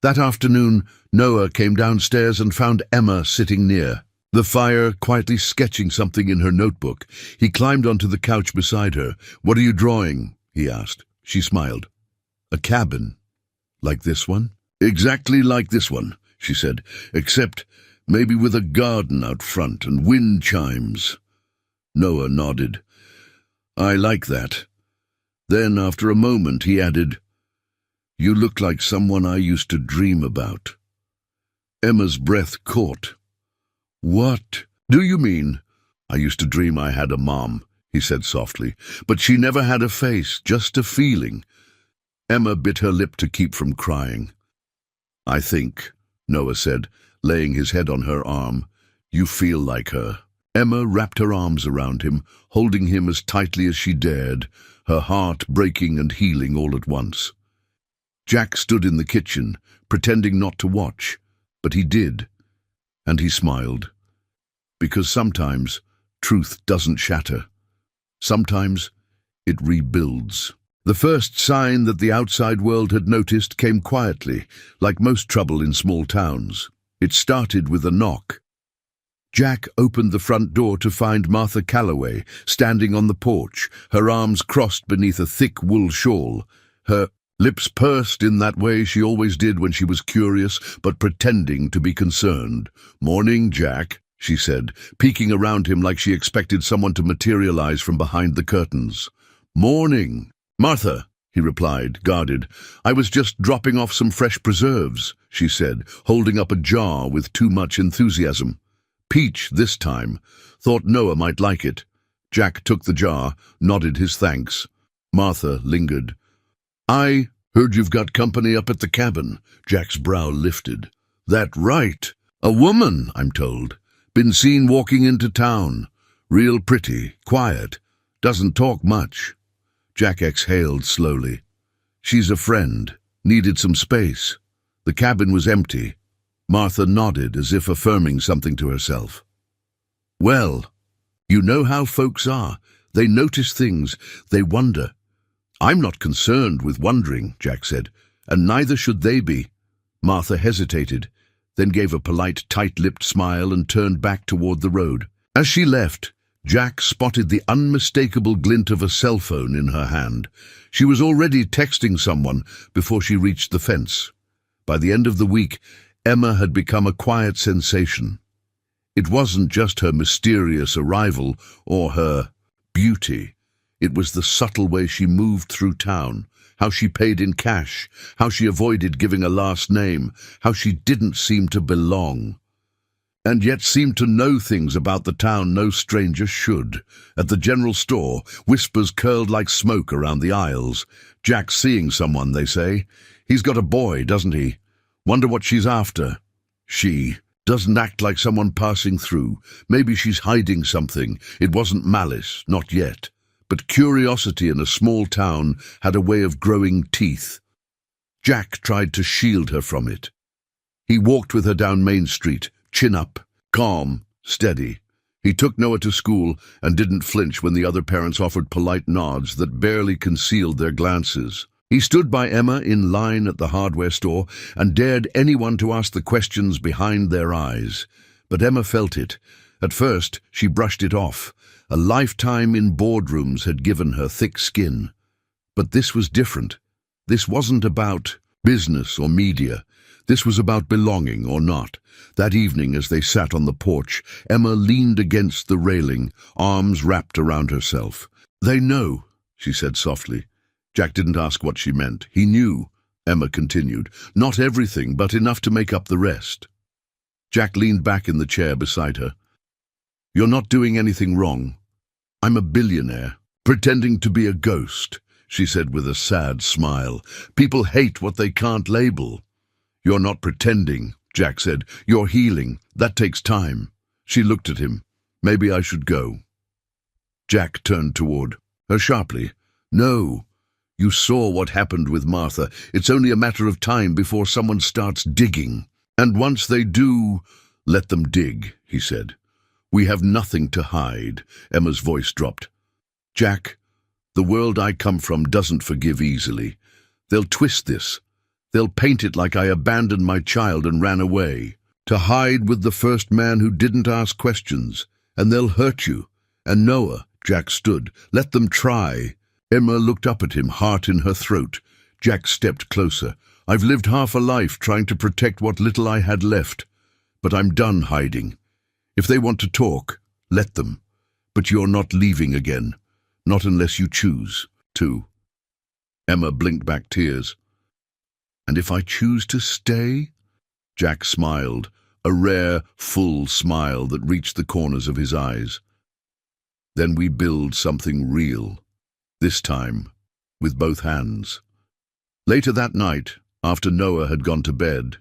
That afternoon, Noah came downstairs and found Emma sitting near, the fire quietly sketching something in her notebook. He climbed onto the couch beside her. What are you drawing? He asked. She smiled. A cabin. Like this one? Exactly like this one, she said, except maybe with a garden out front and wind chimes. Noah nodded. I like that. Then, after a moment, he added, You look like someone I used to dream about. Emma's breath caught. What do you mean? I used to dream I had a mom, he said softly, but she never had a face, just a feeling. Emma bit her lip to keep from crying. I think, Noah said, laying his head on her arm, you feel like her. Emma wrapped her arms around him, holding him as tightly as she dared, her heart breaking and healing all at once. Jack stood in the kitchen, pretending not to watch, but he did, and he smiled. Because sometimes truth doesn't shatter. Sometimes it rebuilds. The first sign that the outside world had noticed came quietly, like most trouble in small towns. It started with a knock. Jack opened the front door to find Martha Calloway standing on the porch, her arms crossed beneath a thick wool shawl, her lips pursed in that way she always did when she was curious, but pretending to be concerned. Morning, Jack, she said, peeking around him like she expected someone to materialize from behind the curtains. Morning. Martha, he replied, guarded. I was just dropping off some fresh preserves, she said, holding up a jar with too much enthusiasm. Peach this time. Thought Noah might like it. Jack took the jar, nodded his thanks. Martha lingered. I heard you've got company up at the cabin. Jack's brow lifted. That right. A woman, I'm told. Been seen walking into town. Real pretty, quiet. Doesn't talk much. Jack exhaled slowly. She's a friend. Needed some space. The cabin was empty. Martha nodded as if affirming something to herself. Well, you know how folks are. They notice things. They wonder. I'm not concerned with wondering, Jack said, and neither should they be. Martha hesitated, then gave a polite, tight-lipped smile and turned back toward the road. As she left, Jack spotted the unmistakable glint of a cell phone in her hand. She was already texting someone before she reached the fence. By the end of the week, Emma had become a quiet sensation. It wasn't just her mysterious arrival or her beauty. It was the subtle way she moved through town, how she paid in cash, how she avoided giving a last name, how she didn't seem to belong, and yet seemed to know things about the town no stranger should. At the general store, whispers curled like smoke around the aisles. "Jack's seeing someone," they say. "He's got a boy, doesn't he? Wonder what she's after." She doesn't act like someone passing through. Maybe she's hiding something. It wasn't malice, not yet. But curiosity in a small town had a way of growing teeth. Jack tried to shield her from it. He walked with her down Main Street, chin up, calm, steady. He took Noah to school and didn't flinch when the other parents offered polite nods that barely concealed their glances. He stood by Emma in line at the hardware store and dared anyone to ask the questions behind their eyes. But Emma felt it. At first, she brushed it off. A lifetime in boardrooms had given her thick skin. But this was different. This wasn't about business or media. This was about belonging or not. That evening, as they sat on the porch, Emma leaned against the railing, arms wrapped around herself. "They know," she said softly. Jack didn't ask what she meant. He knew, Emma continued. "Not everything, but enough to make up the rest." Jack leaned back in the chair beside her. "You're not doing anything wrong. I'm a billionaire, pretending to be a ghost," she said with a sad smile. "People hate what they can't label." "You're not pretending," Jack said. "You're healing. That takes time." She looked at him. "Maybe I should go." Jack turned toward her sharply. "No. You saw what happened with Martha. It's only a matter of time before someone starts digging. And once they do, let them dig," he said. "We have nothing to hide." Emma's voice dropped. "Jack, the world I come from doesn't forgive easily. They'll twist this. They'll paint it like I abandoned my child and ran away, to hide with the first man who didn't ask questions. And they'll hurt you. And Noah," Jack stood. "Let them try." Emma looked up at him, heart in her throat. Jack stepped closer. "I've lived half a life trying to protect what little I had left. But I'm done hiding. If they want to talk, let them. But you're not leaving again. Not unless you choose to." Emma blinked back tears. "And if I choose to stay?" Jack smiled, a rare, full smile that reached the corners of his eyes. "Then we build something real. This time, with both hands." Later that night, after Noah had gone to bed,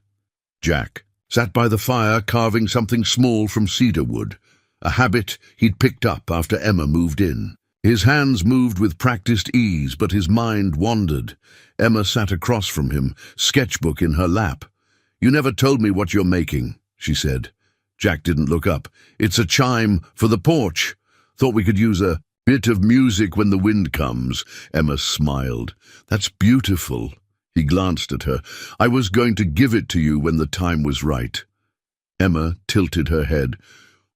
Jack sat by the fire carving something small from cedar wood, a habit he'd picked up after Emma moved in. His hands moved with practiced ease, but his mind wandered. Emma sat across from him, sketchbook in her lap. "You never told me what you're making," she said. Jack didn't look up. "It's a chime for the porch. Thought we could use a bit of music when the wind comes." Emma smiled. "That's beautiful." He glanced at her. "I was going to give it to you when the time was right." Emma tilted her head.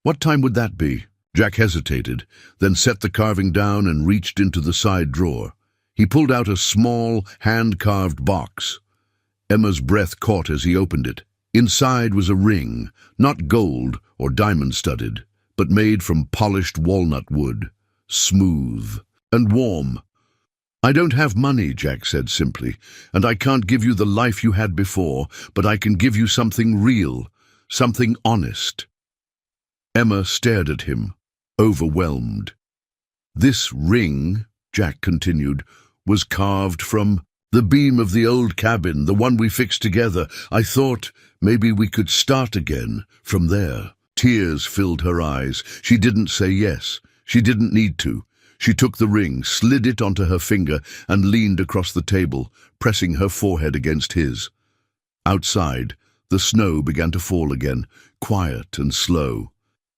"What time would that be?" Jack hesitated, then set the carving down and reached into the side drawer. He pulled out a small, hand-carved box. Emma's breath caught as he opened it. Inside was a ring, not gold or diamond-studded, but made from polished walnut wood. Smooth and warm. "I don't have money," Jack said simply, "and I can't give you the life you had before, but I can give you something real, something honest." Emma stared at him, overwhelmed. "This ring," Jack continued, "was carved from the beam of the old cabin, the one we fixed together. I thought maybe we could start again from there." Tears filled her eyes. She didn't say yes. She didn't need to. She took the ring, slid it onto her finger, and leaned across the table, pressing her forehead against his. Outside, the snow began to fall again, quiet and slow.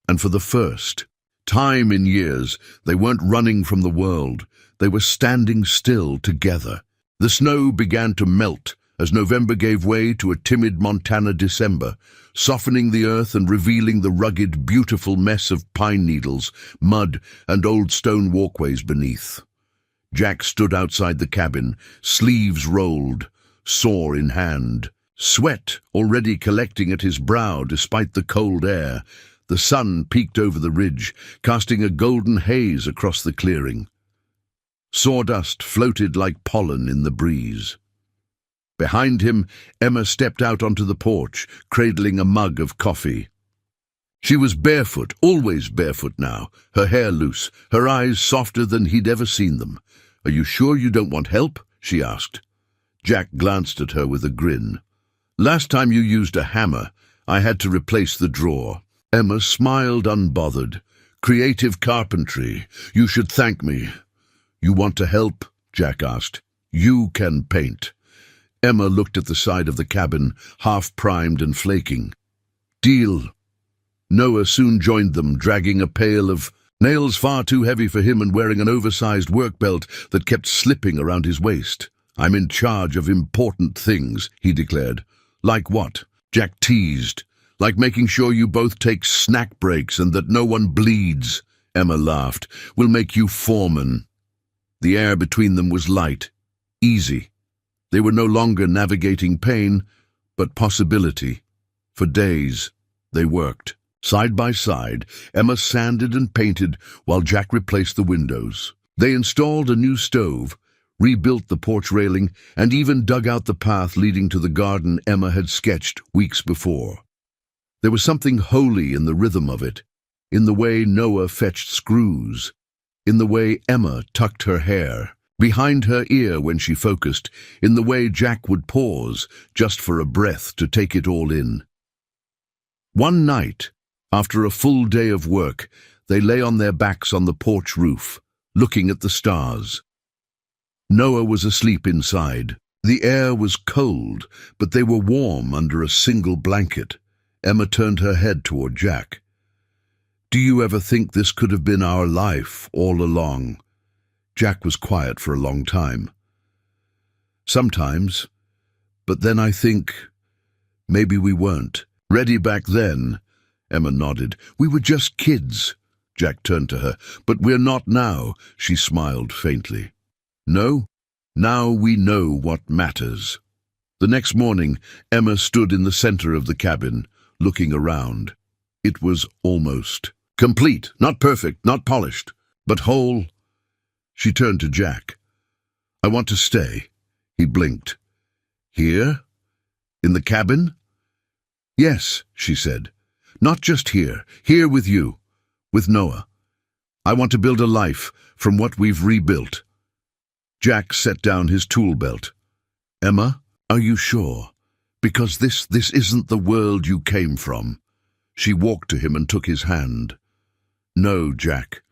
And for the first time in years, they weren't running from the world. They were standing still together. The snow began to melt, as November gave way to a timid Montana December, softening the earth and revealing the rugged, beautiful mess of pine needles, mud, and old stone walkways beneath. Jack stood outside the cabin, sleeves rolled, saw in hand. Sweat already collecting at his brow despite the cold air. The sun peeked over the ridge, casting a golden haze across the clearing. Sawdust floated like pollen in the breeze. Behind him, Emma stepped out onto the porch, cradling a mug of coffee. She was barefoot, always barefoot now, her hair loose, her eyes softer than he'd ever seen them. "Are you sure you don't want help?" she asked. Jack glanced at her with a grin. "Last time you used a hammer, I had to replace the drawer." Emma smiled unbothered. "Creative carpentry. You should thank me." "You want to help?" Jack asked. "You can paint." Emma looked at the side of the cabin, half-primed and flaking. "Deal." Noah soon joined them, dragging a pail of nails far too heavy for him and wearing an oversized work belt that kept slipping around his waist. "I'm in charge of important things," he declared. "Like what?" Jack teased. "Like making sure you both take snack breaks and that no one bleeds." Emma laughed. "We'll make you foreman." The air between them was light, easy. They were no longer navigating pain, but possibility. For days, they worked. Side by side, Emma sanded and painted while Jack replaced the windows. They installed a new stove, rebuilt the porch railing, and even dug out the path leading to the garden Emma had sketched weeks before. There was something holy in the rhythm of it, in the way Noah fetched screws, in the way Emma tucked her hair behind her ear when she focused, in the way Jack would pause just for a breath to take it all in. One night, after a full day of work, they lay on their backs on the porch roof, looking at the stars. Noah was asleep inside. The air was cold, but they were warm under a single blanket. Emma turned her head toward Jack. "Do you ever think this could have been our life all along?" Jack was quiet for a long time. "Sometimes, but then I think maybe we weren't ready back then." Emma nodded. "We were just kids." Jack turned to her. "But we're not now," she smiled faintly. "No? Now we know what matters." The next morning, Emma stood in the center of the cabin, looking around. It was almost complete, not perfect, not polished, but whole. She turned to Jack. "I want to stay." He blinked. "Here? In the cabin?" "Yes," she said. "Not just here. Here with you. With Noah. I want to build a life from what we've rebuilt." Jack set down his tool belt. "Emma, are you sure? Because this isn't the world you came from." She walked to him and took his hand. "No, Jack.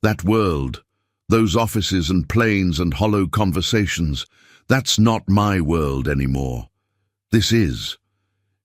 That world, those offices and planes and hollow conversations, that's not my world anymore. This is."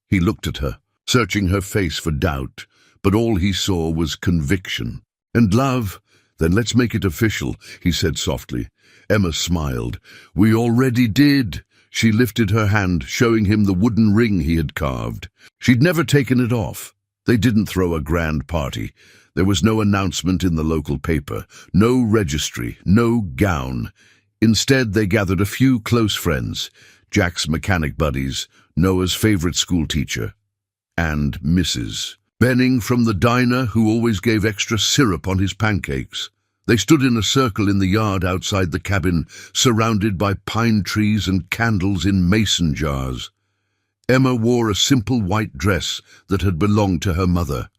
He looked at her, searching her face for doubt, but all he saw was conviction. "And love? Then let's make it official," he said softly. Emma smiled. "We already did." She lifted her hand, showing him the wooden ring he had carved. She'd never taken it off. They didn't throw a grand party. There was no announcement in the local paper, no registry, no gown. Instead, they gathered a few close friends, Jack's mechanic buddies, Noah's favorite schoolteacher, and Mrs. Benning from the diner, who always gave extra syrup on his pancakes. They stood in a circle in the yard outside the cabin, surrounded by pine trees and candles in mason jars. Emma wore a simple white dress that had belonged to her mother.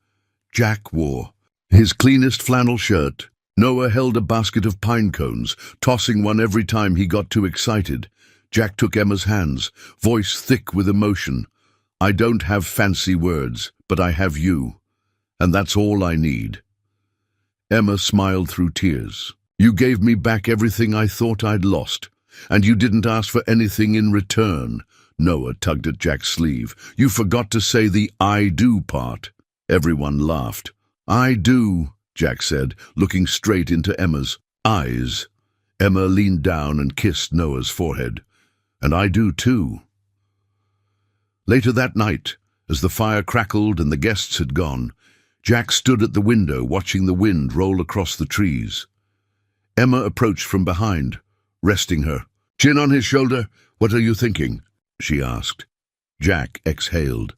Jack wore his cleanest flannel shirt. Noah held a basket of pine cones, tossing one every time he got too excited. Jack took Emma's hands, voice thick with emotion. "I don't have fancy words, but I have you, and that's all I need." Emma smiled through tears. "You gave me back everything I thought I'd lost, and you didn't ask for anything in return." Noah tugged at Jack's sleeve. "You forgot to say the I do part." Everyone laughed. "I do," Jack said, looking straight into Emma's eyes. Emma leaned down and kissed Noah's forehead. "And I do too." Later that night, as the fire crackled and the guests had gone, Jack stood at the window watching the wind roll across the trees. Emma approached from behind, resting her. "Chin on his shoulder, what are you thinking?" she asked. Jack exhaled.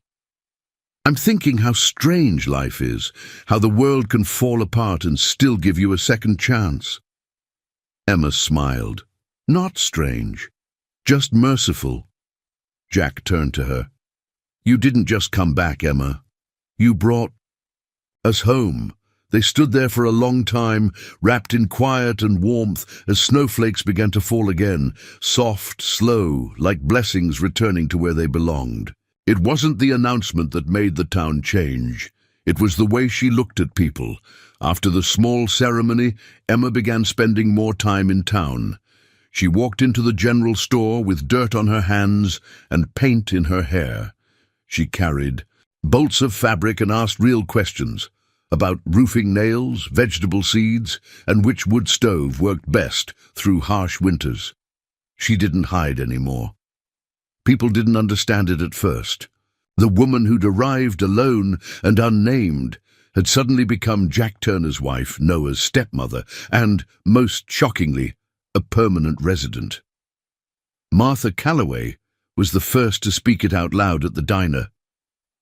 "I'm thinking how strange life is, how the world can fall apart and still give you a second chance." Emma smiled. "Not strange, just merciful." Jack turned to her. "You didn't just come back, Emma. You brought us home." They stood there for a long time, wrapped in quiet and warmth, as snowflakes began to fall again, soft, slow, like blessings returning to where they belonged. It wasn't the announcement that made the town change. It was the way she looked at people. After the small ceremony, Emma began spending more time in town. She walked into the general store with dirt on her hands and paint in her hair. She carried bolts of fabric and asked real questions about roofing nails, vegetable seeds, and which wood stove worked best through harsh winters. She didn't hide anymore. People didn't understand it at first. The woman who'd arrived alone and unnamed had suddenly become Jack Turner's wife, Noah's stepmother, and, most shockingly, a permanent resident. Martha Calloway was the first to speak it out loud at the diner.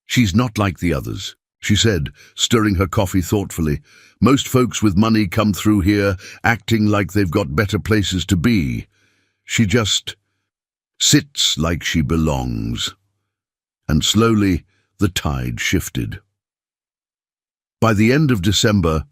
"She's not like the others," she said, stirring her coffee thoughtfully. "Most folks with money come through here acting like they've got better places to be. She just sits like she belongs." And slowly, the tide shifted. By the end of December,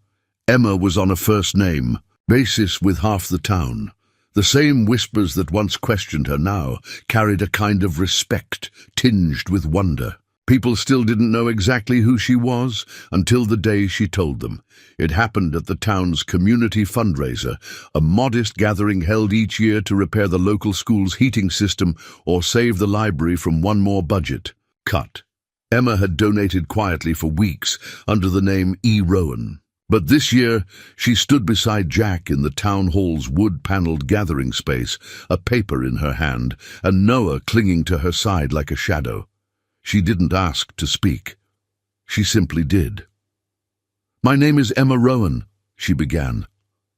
Emma was on a first-name basis with half the town. The same whispers that once questioned her now carried a kind of respect tinged with wonder. People still didn't know exactly who she was until the day she told them. It happened at the town's community fundraiser, a modest gathering held each year to repair the local school's heating system or save the library from one more budget cut. Emma had donated quietly for weeks under the name E. Rowan. But this year, she stood beside Jack in the town hall's wood-paneled gathering space, a paper in her hand, and Noah clinging to her side like a shadow. She didn't ask to speak. She simply did. "My name is Emma Rowan," she began.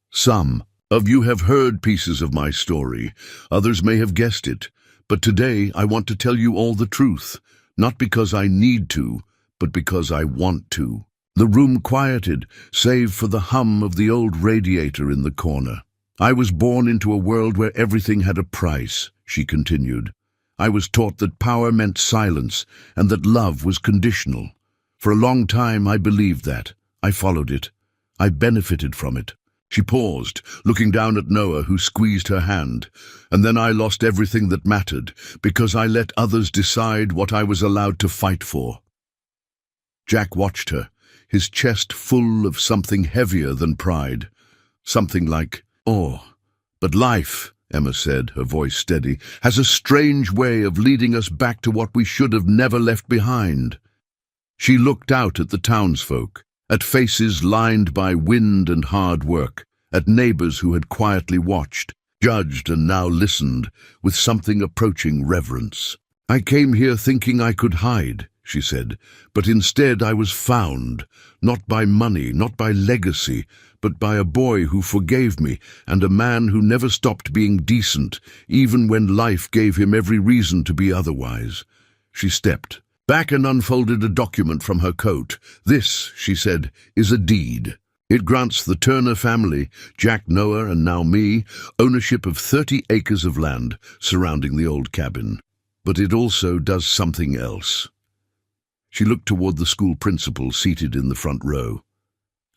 "Some of you have heard pieces of my story. Others may have guessed it. But today I want to tell you all the truth, not because I need to, but because I want to." The room quieted, save for the hum of the old radiator in the corner. "I was born into a world where everything had a price," she continued. "I was taught that power meant silence and that love was conditional. For a long time I believed that. I followed it. I benefited from it." She paused, looking down at Noah, who squeezed her hand. "And then I lost everything that mattered, because I let others decide what I was allowed to fight for." Jack watched her, his chest full of something heavier than pride. Something like awe. "But life," Emma said, her voice steady, "has a strange way of leading us back to what we should have never left behind." She looked out at the townsfolk, at faces lined by wind and hard work, at neighbors who had quietly watched, judged and now listened, with something approaching reverence. "I came here thinking I could hide," she said, "but instead I was found, not by money, not by legacy, but by a boy who forgave me and a man who never stopped being decent, even when life gave him every reason to be otherwise." She stepped back and unfolded a document from her coat. "This," she said, "is a deed. It grants the Turner family, Jack, Noah, and now me, ownership of 30 acres of land surrounding the old cabin. But it also does something else." She looked toward the school principal seated in the front row.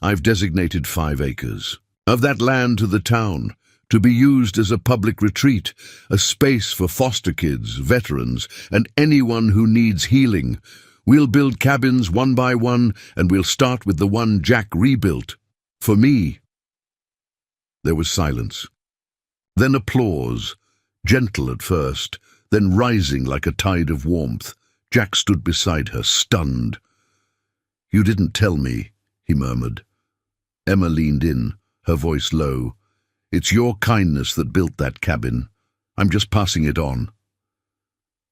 "I've designated 5 acres of that land to the town, to be used as a public retreat, a space for foster kids, veterans, and anyone who needs healing. We'll build cabins one by one, and we'll start with the one Jack rebuilt. For me." There was silence. Then applause, gentle at first, then rising like a tide of warmth. Jack stood beside her, stunned. "You didn't tell me," he murmured. Emma leaned in, her voice low. "It's your kindness that built that cabin. I'm just passing it on."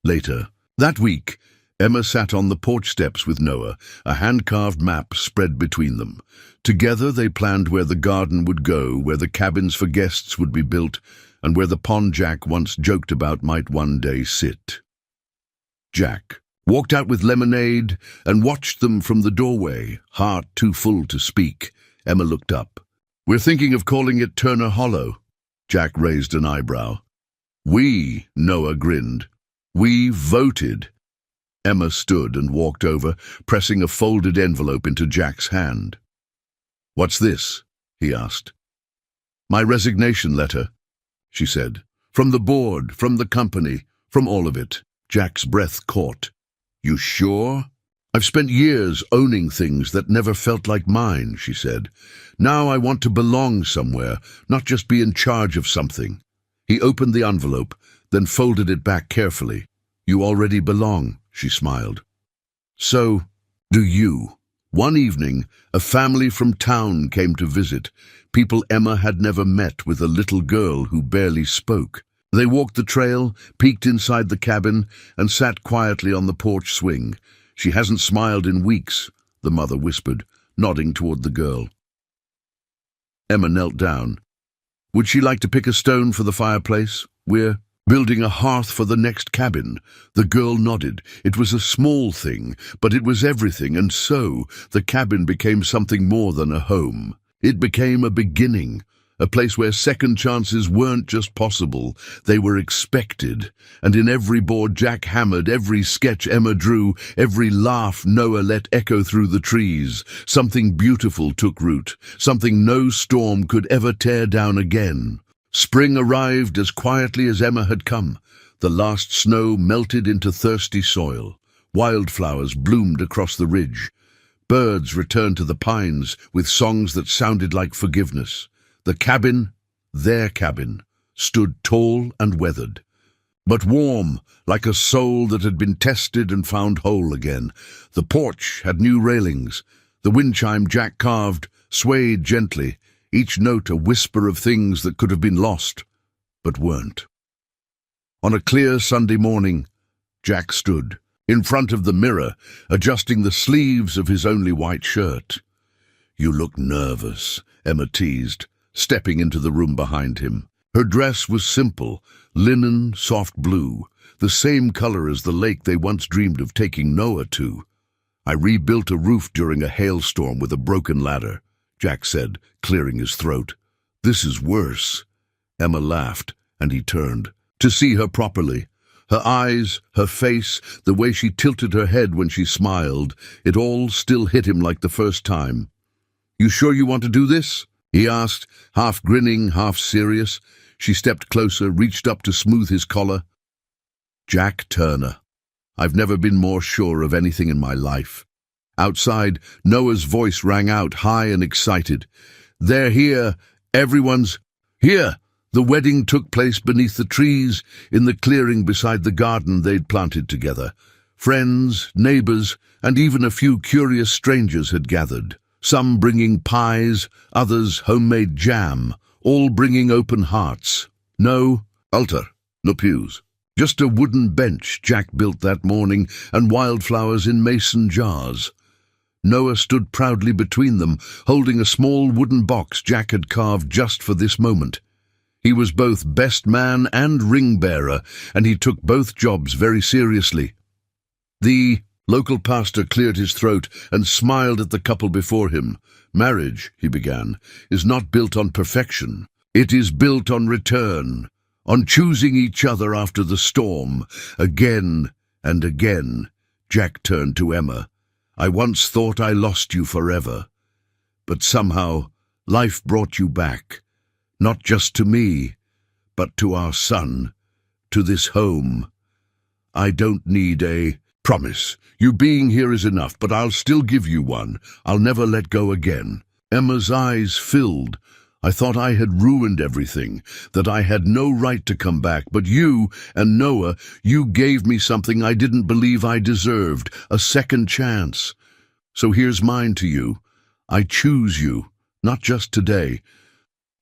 Later, that week, Emma sat on the porch steps with Noah, a hand-carved map spread between them. Together they planned where the garden would go, where the cabins for guests would be built, and where the pond Jack once joked about might one day sit. Jack walked out with lemonade and watched them from the doorway, heart too full to speak. Emma looked up. "We're thinking of calling it Turner Hollow." Jack raised an eyebrow. "We," Noah grinned. "We voted." Emma stood and walked over, pressing a folded envelope into Jack's hand. "What's this?" he asked. "My resignation letter," she said. "From the board, from the company, from all of it." Jack's breath caught. "You sure?" "I've spent years owning things that never felt like mine," she said. "Now I want to belong somewhere, not just be in charge of something." He opened the envelope, then folded it back carefully. "You already belong," she smiled. "So do you." One evening, a family from town came to visit, people Emma had never met, with a little girl who barely spoke. They walked the trail, peeked inside the cabin, and sat quietly on the porch swing. "She hasn't smiled in weeks," the mother whispered, nodding toward the girl. Emma knelt down. "Would she like to pick a stone for the fireplace? We're building a hearth for the next cabin." The girl nodded. It was a small thing, but it was everything, and so the cabin became something more than a home. It became a beginning, a place where second chances weren't just possible, they were expected. And in every board Jack hammered, every sketch Emma drew, every laugh Noah let echo through the trees, something beautiful took root, something no storm could ever tear down again. Spring arrived as quietly as Emma had come. The last snow melted into thirsty soil. Wildflowers bloomed across the ridge. Birds returned to the pines with songs that sounded like forgiveness. The cabin, their cabin, stood tall and weathered, but warm, like a soul that had been tested and found whole again. The porch had new railings. The wind chime Jack carved swayed gently, each note a whisper of things that could have been lost, but weren't. On a clear Sunday morning, Jack stood in front of the mirror, adjusting the sleeves of his only white shirt. "You look nervous," Emma teased, stepping into the room behind him. Her dress was simple, linen, soft blue, the same color as the lake they once dreamed of taking Noah to. "I rebuilt a roof during a hailstorm with a broken ladder," Jack said, clearing his throat. "This is worse." Emma laughed, and he turned to see her properly. Her eyes, her face, the way she tilted her head when she smiled, it all still hit him like the first time. "You sure you want to do this?" he asked, half grinning, half serious. She stepped closer, reached up to smooth his collar. "Jack Turner. I've never been more sure of anything in my life." Outside, Noah's voice rang out, high and excited. "They're here. Everyone's here." The wedding took place beneath the trees, in the clearing beside the garden they'd planted together. Friends, neighbors, and even a few curious strangers had gathered. Some bringing pies, others homemade jam, all bringing open hearts. No altar, no pews. Just a wooden bench Jack built that morning, and wildflowers in mason jars. Noah stood proudly between them, holding a small wooden box Jack had carved just for this moment. He was both best man and ring-bearer, and he took both jobs very seriously. The local pastor cleared his throat and smiled at the couple before him. "Marriage," he began, "is not built on perfection. It is built on return, on choosing each other after the storm, again and again." Jack turned to Emma. "I once thought I lost you forever, but somehow life brought you back. Not just to me, but to our son, to this home. I don't need a promise. You being here is enough, but I'll still give you one. I'll never let go again." Emma's eyes filled. "I thought I had ruined everything, that I had no right to come back, but you and Noah, you gave me something I didn't believe I deserved, a second chance. So here's mine to you. I choose you, not just today,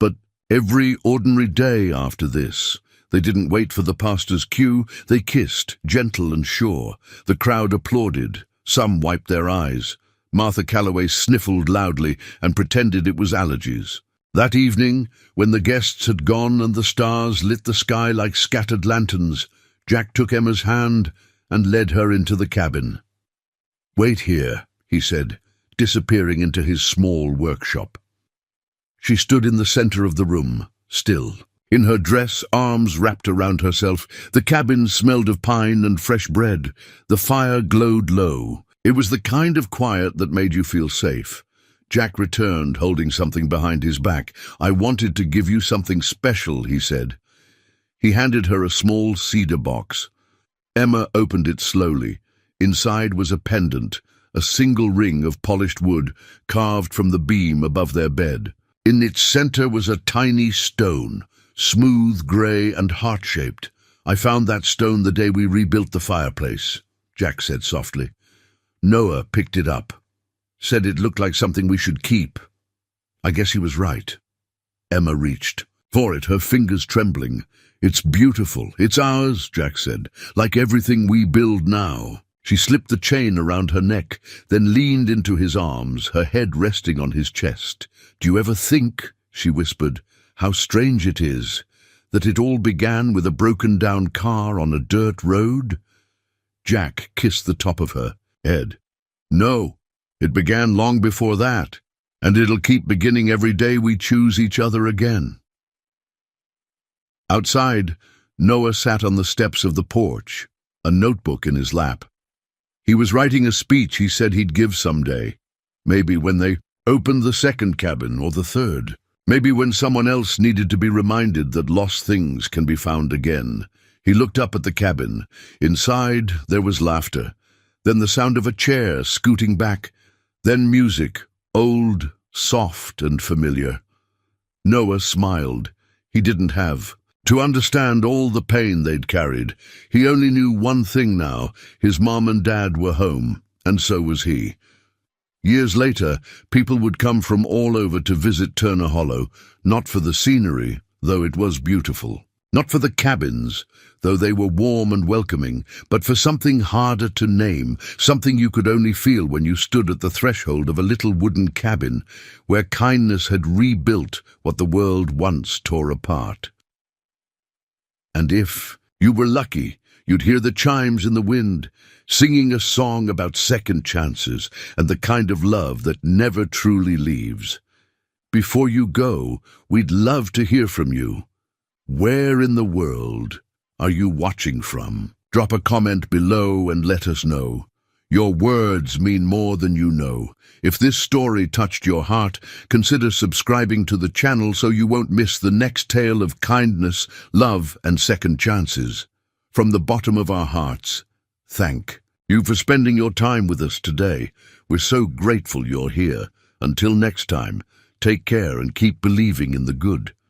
but every ordinary day after this." They didn't wait for the pastor's cue. They kissed, gentle and sure. The crowd applauded. Some wiped their eyes. Martha Calloway sniffled loudly and pretended it was allergies. That evening, when the guests had gone and the stars lit the sky like scattered lanterns, Jack took Emma's hand and led her into the cabin. "Wait here," he said, disappearing into his small workshop. She stood in the center of the room, still. In her dress, arms wrapped around herself, the cabin smelled of pine and fresh bread. The fire glowed low. It was the kind of quiet that made you feel safe. Jack returned, holding something behind his back. "I wanted to give you something special," he said. He handed her a small cedar box. Emma opened it slowly. Inside was a pendant, a single ring of polished wood carved from the beam above their bed. In its center was a tiny stone, smooth, gray, and heart-shaped. "I found that stone the day we rebuilt the fireplace," Jack said softly. "Noah picked it up. Said it looked like something we should keep. I guess he was right." Emma reached for it, her fingers trembling. "It's beautiful. It's ours," Jack said, "like everything we build now." She slipped the chain around her neck, then leaned into his arms, her head resting on his chest. "Do you ever think," she whispered, "how strange it is that it all began with a broken-down car on a dirt road?" Jack kissed the top of her head. "No, it began long before that, and it'll keep beginning every day we choose each other again." Outside, Noah sat on the steps of the porch, a notebook in his lap. He was writing a speech he said he'd give someday. Maybe when they opened the second cabin or the third. Maybe when someone else needed to be reminded that lost things can be found again. He looked up at the cabin. Inside, there was laughter. Then the sound of a chair scooting back. Then music, old, soft, and familiar. Noah smiled. He didn't have to understand all the pain they'd carried. He only knew one thing now. His mom and dad were home, and so was he. Years later, people would come from all over to visit Turner Hollow, not for the scenery, though it was beautiful. Not for the cabins, though they were warm and welcoming, but for something harder to name, something you could only feel when you stood at the threshold of a little wooden cabin where kindness had rebuilt what the world once tore apart. And if you were lucky, you'd hear the chimes in the wind, singing a song about second chances and the kind of love that never truly leaves. Before you go, we'd love to hear from you. Where in the world are you watching from? Drop a comment below and let us know. Your words mean more than you know. If this story touched your heart, consider subscribing to the channel so you won't miss the next tale of kindness, love, and second chances. From the bottom of our hearts, thank you for spending your time with us today. We're so grateful you're here. Until next time, take care and keep believing in the good.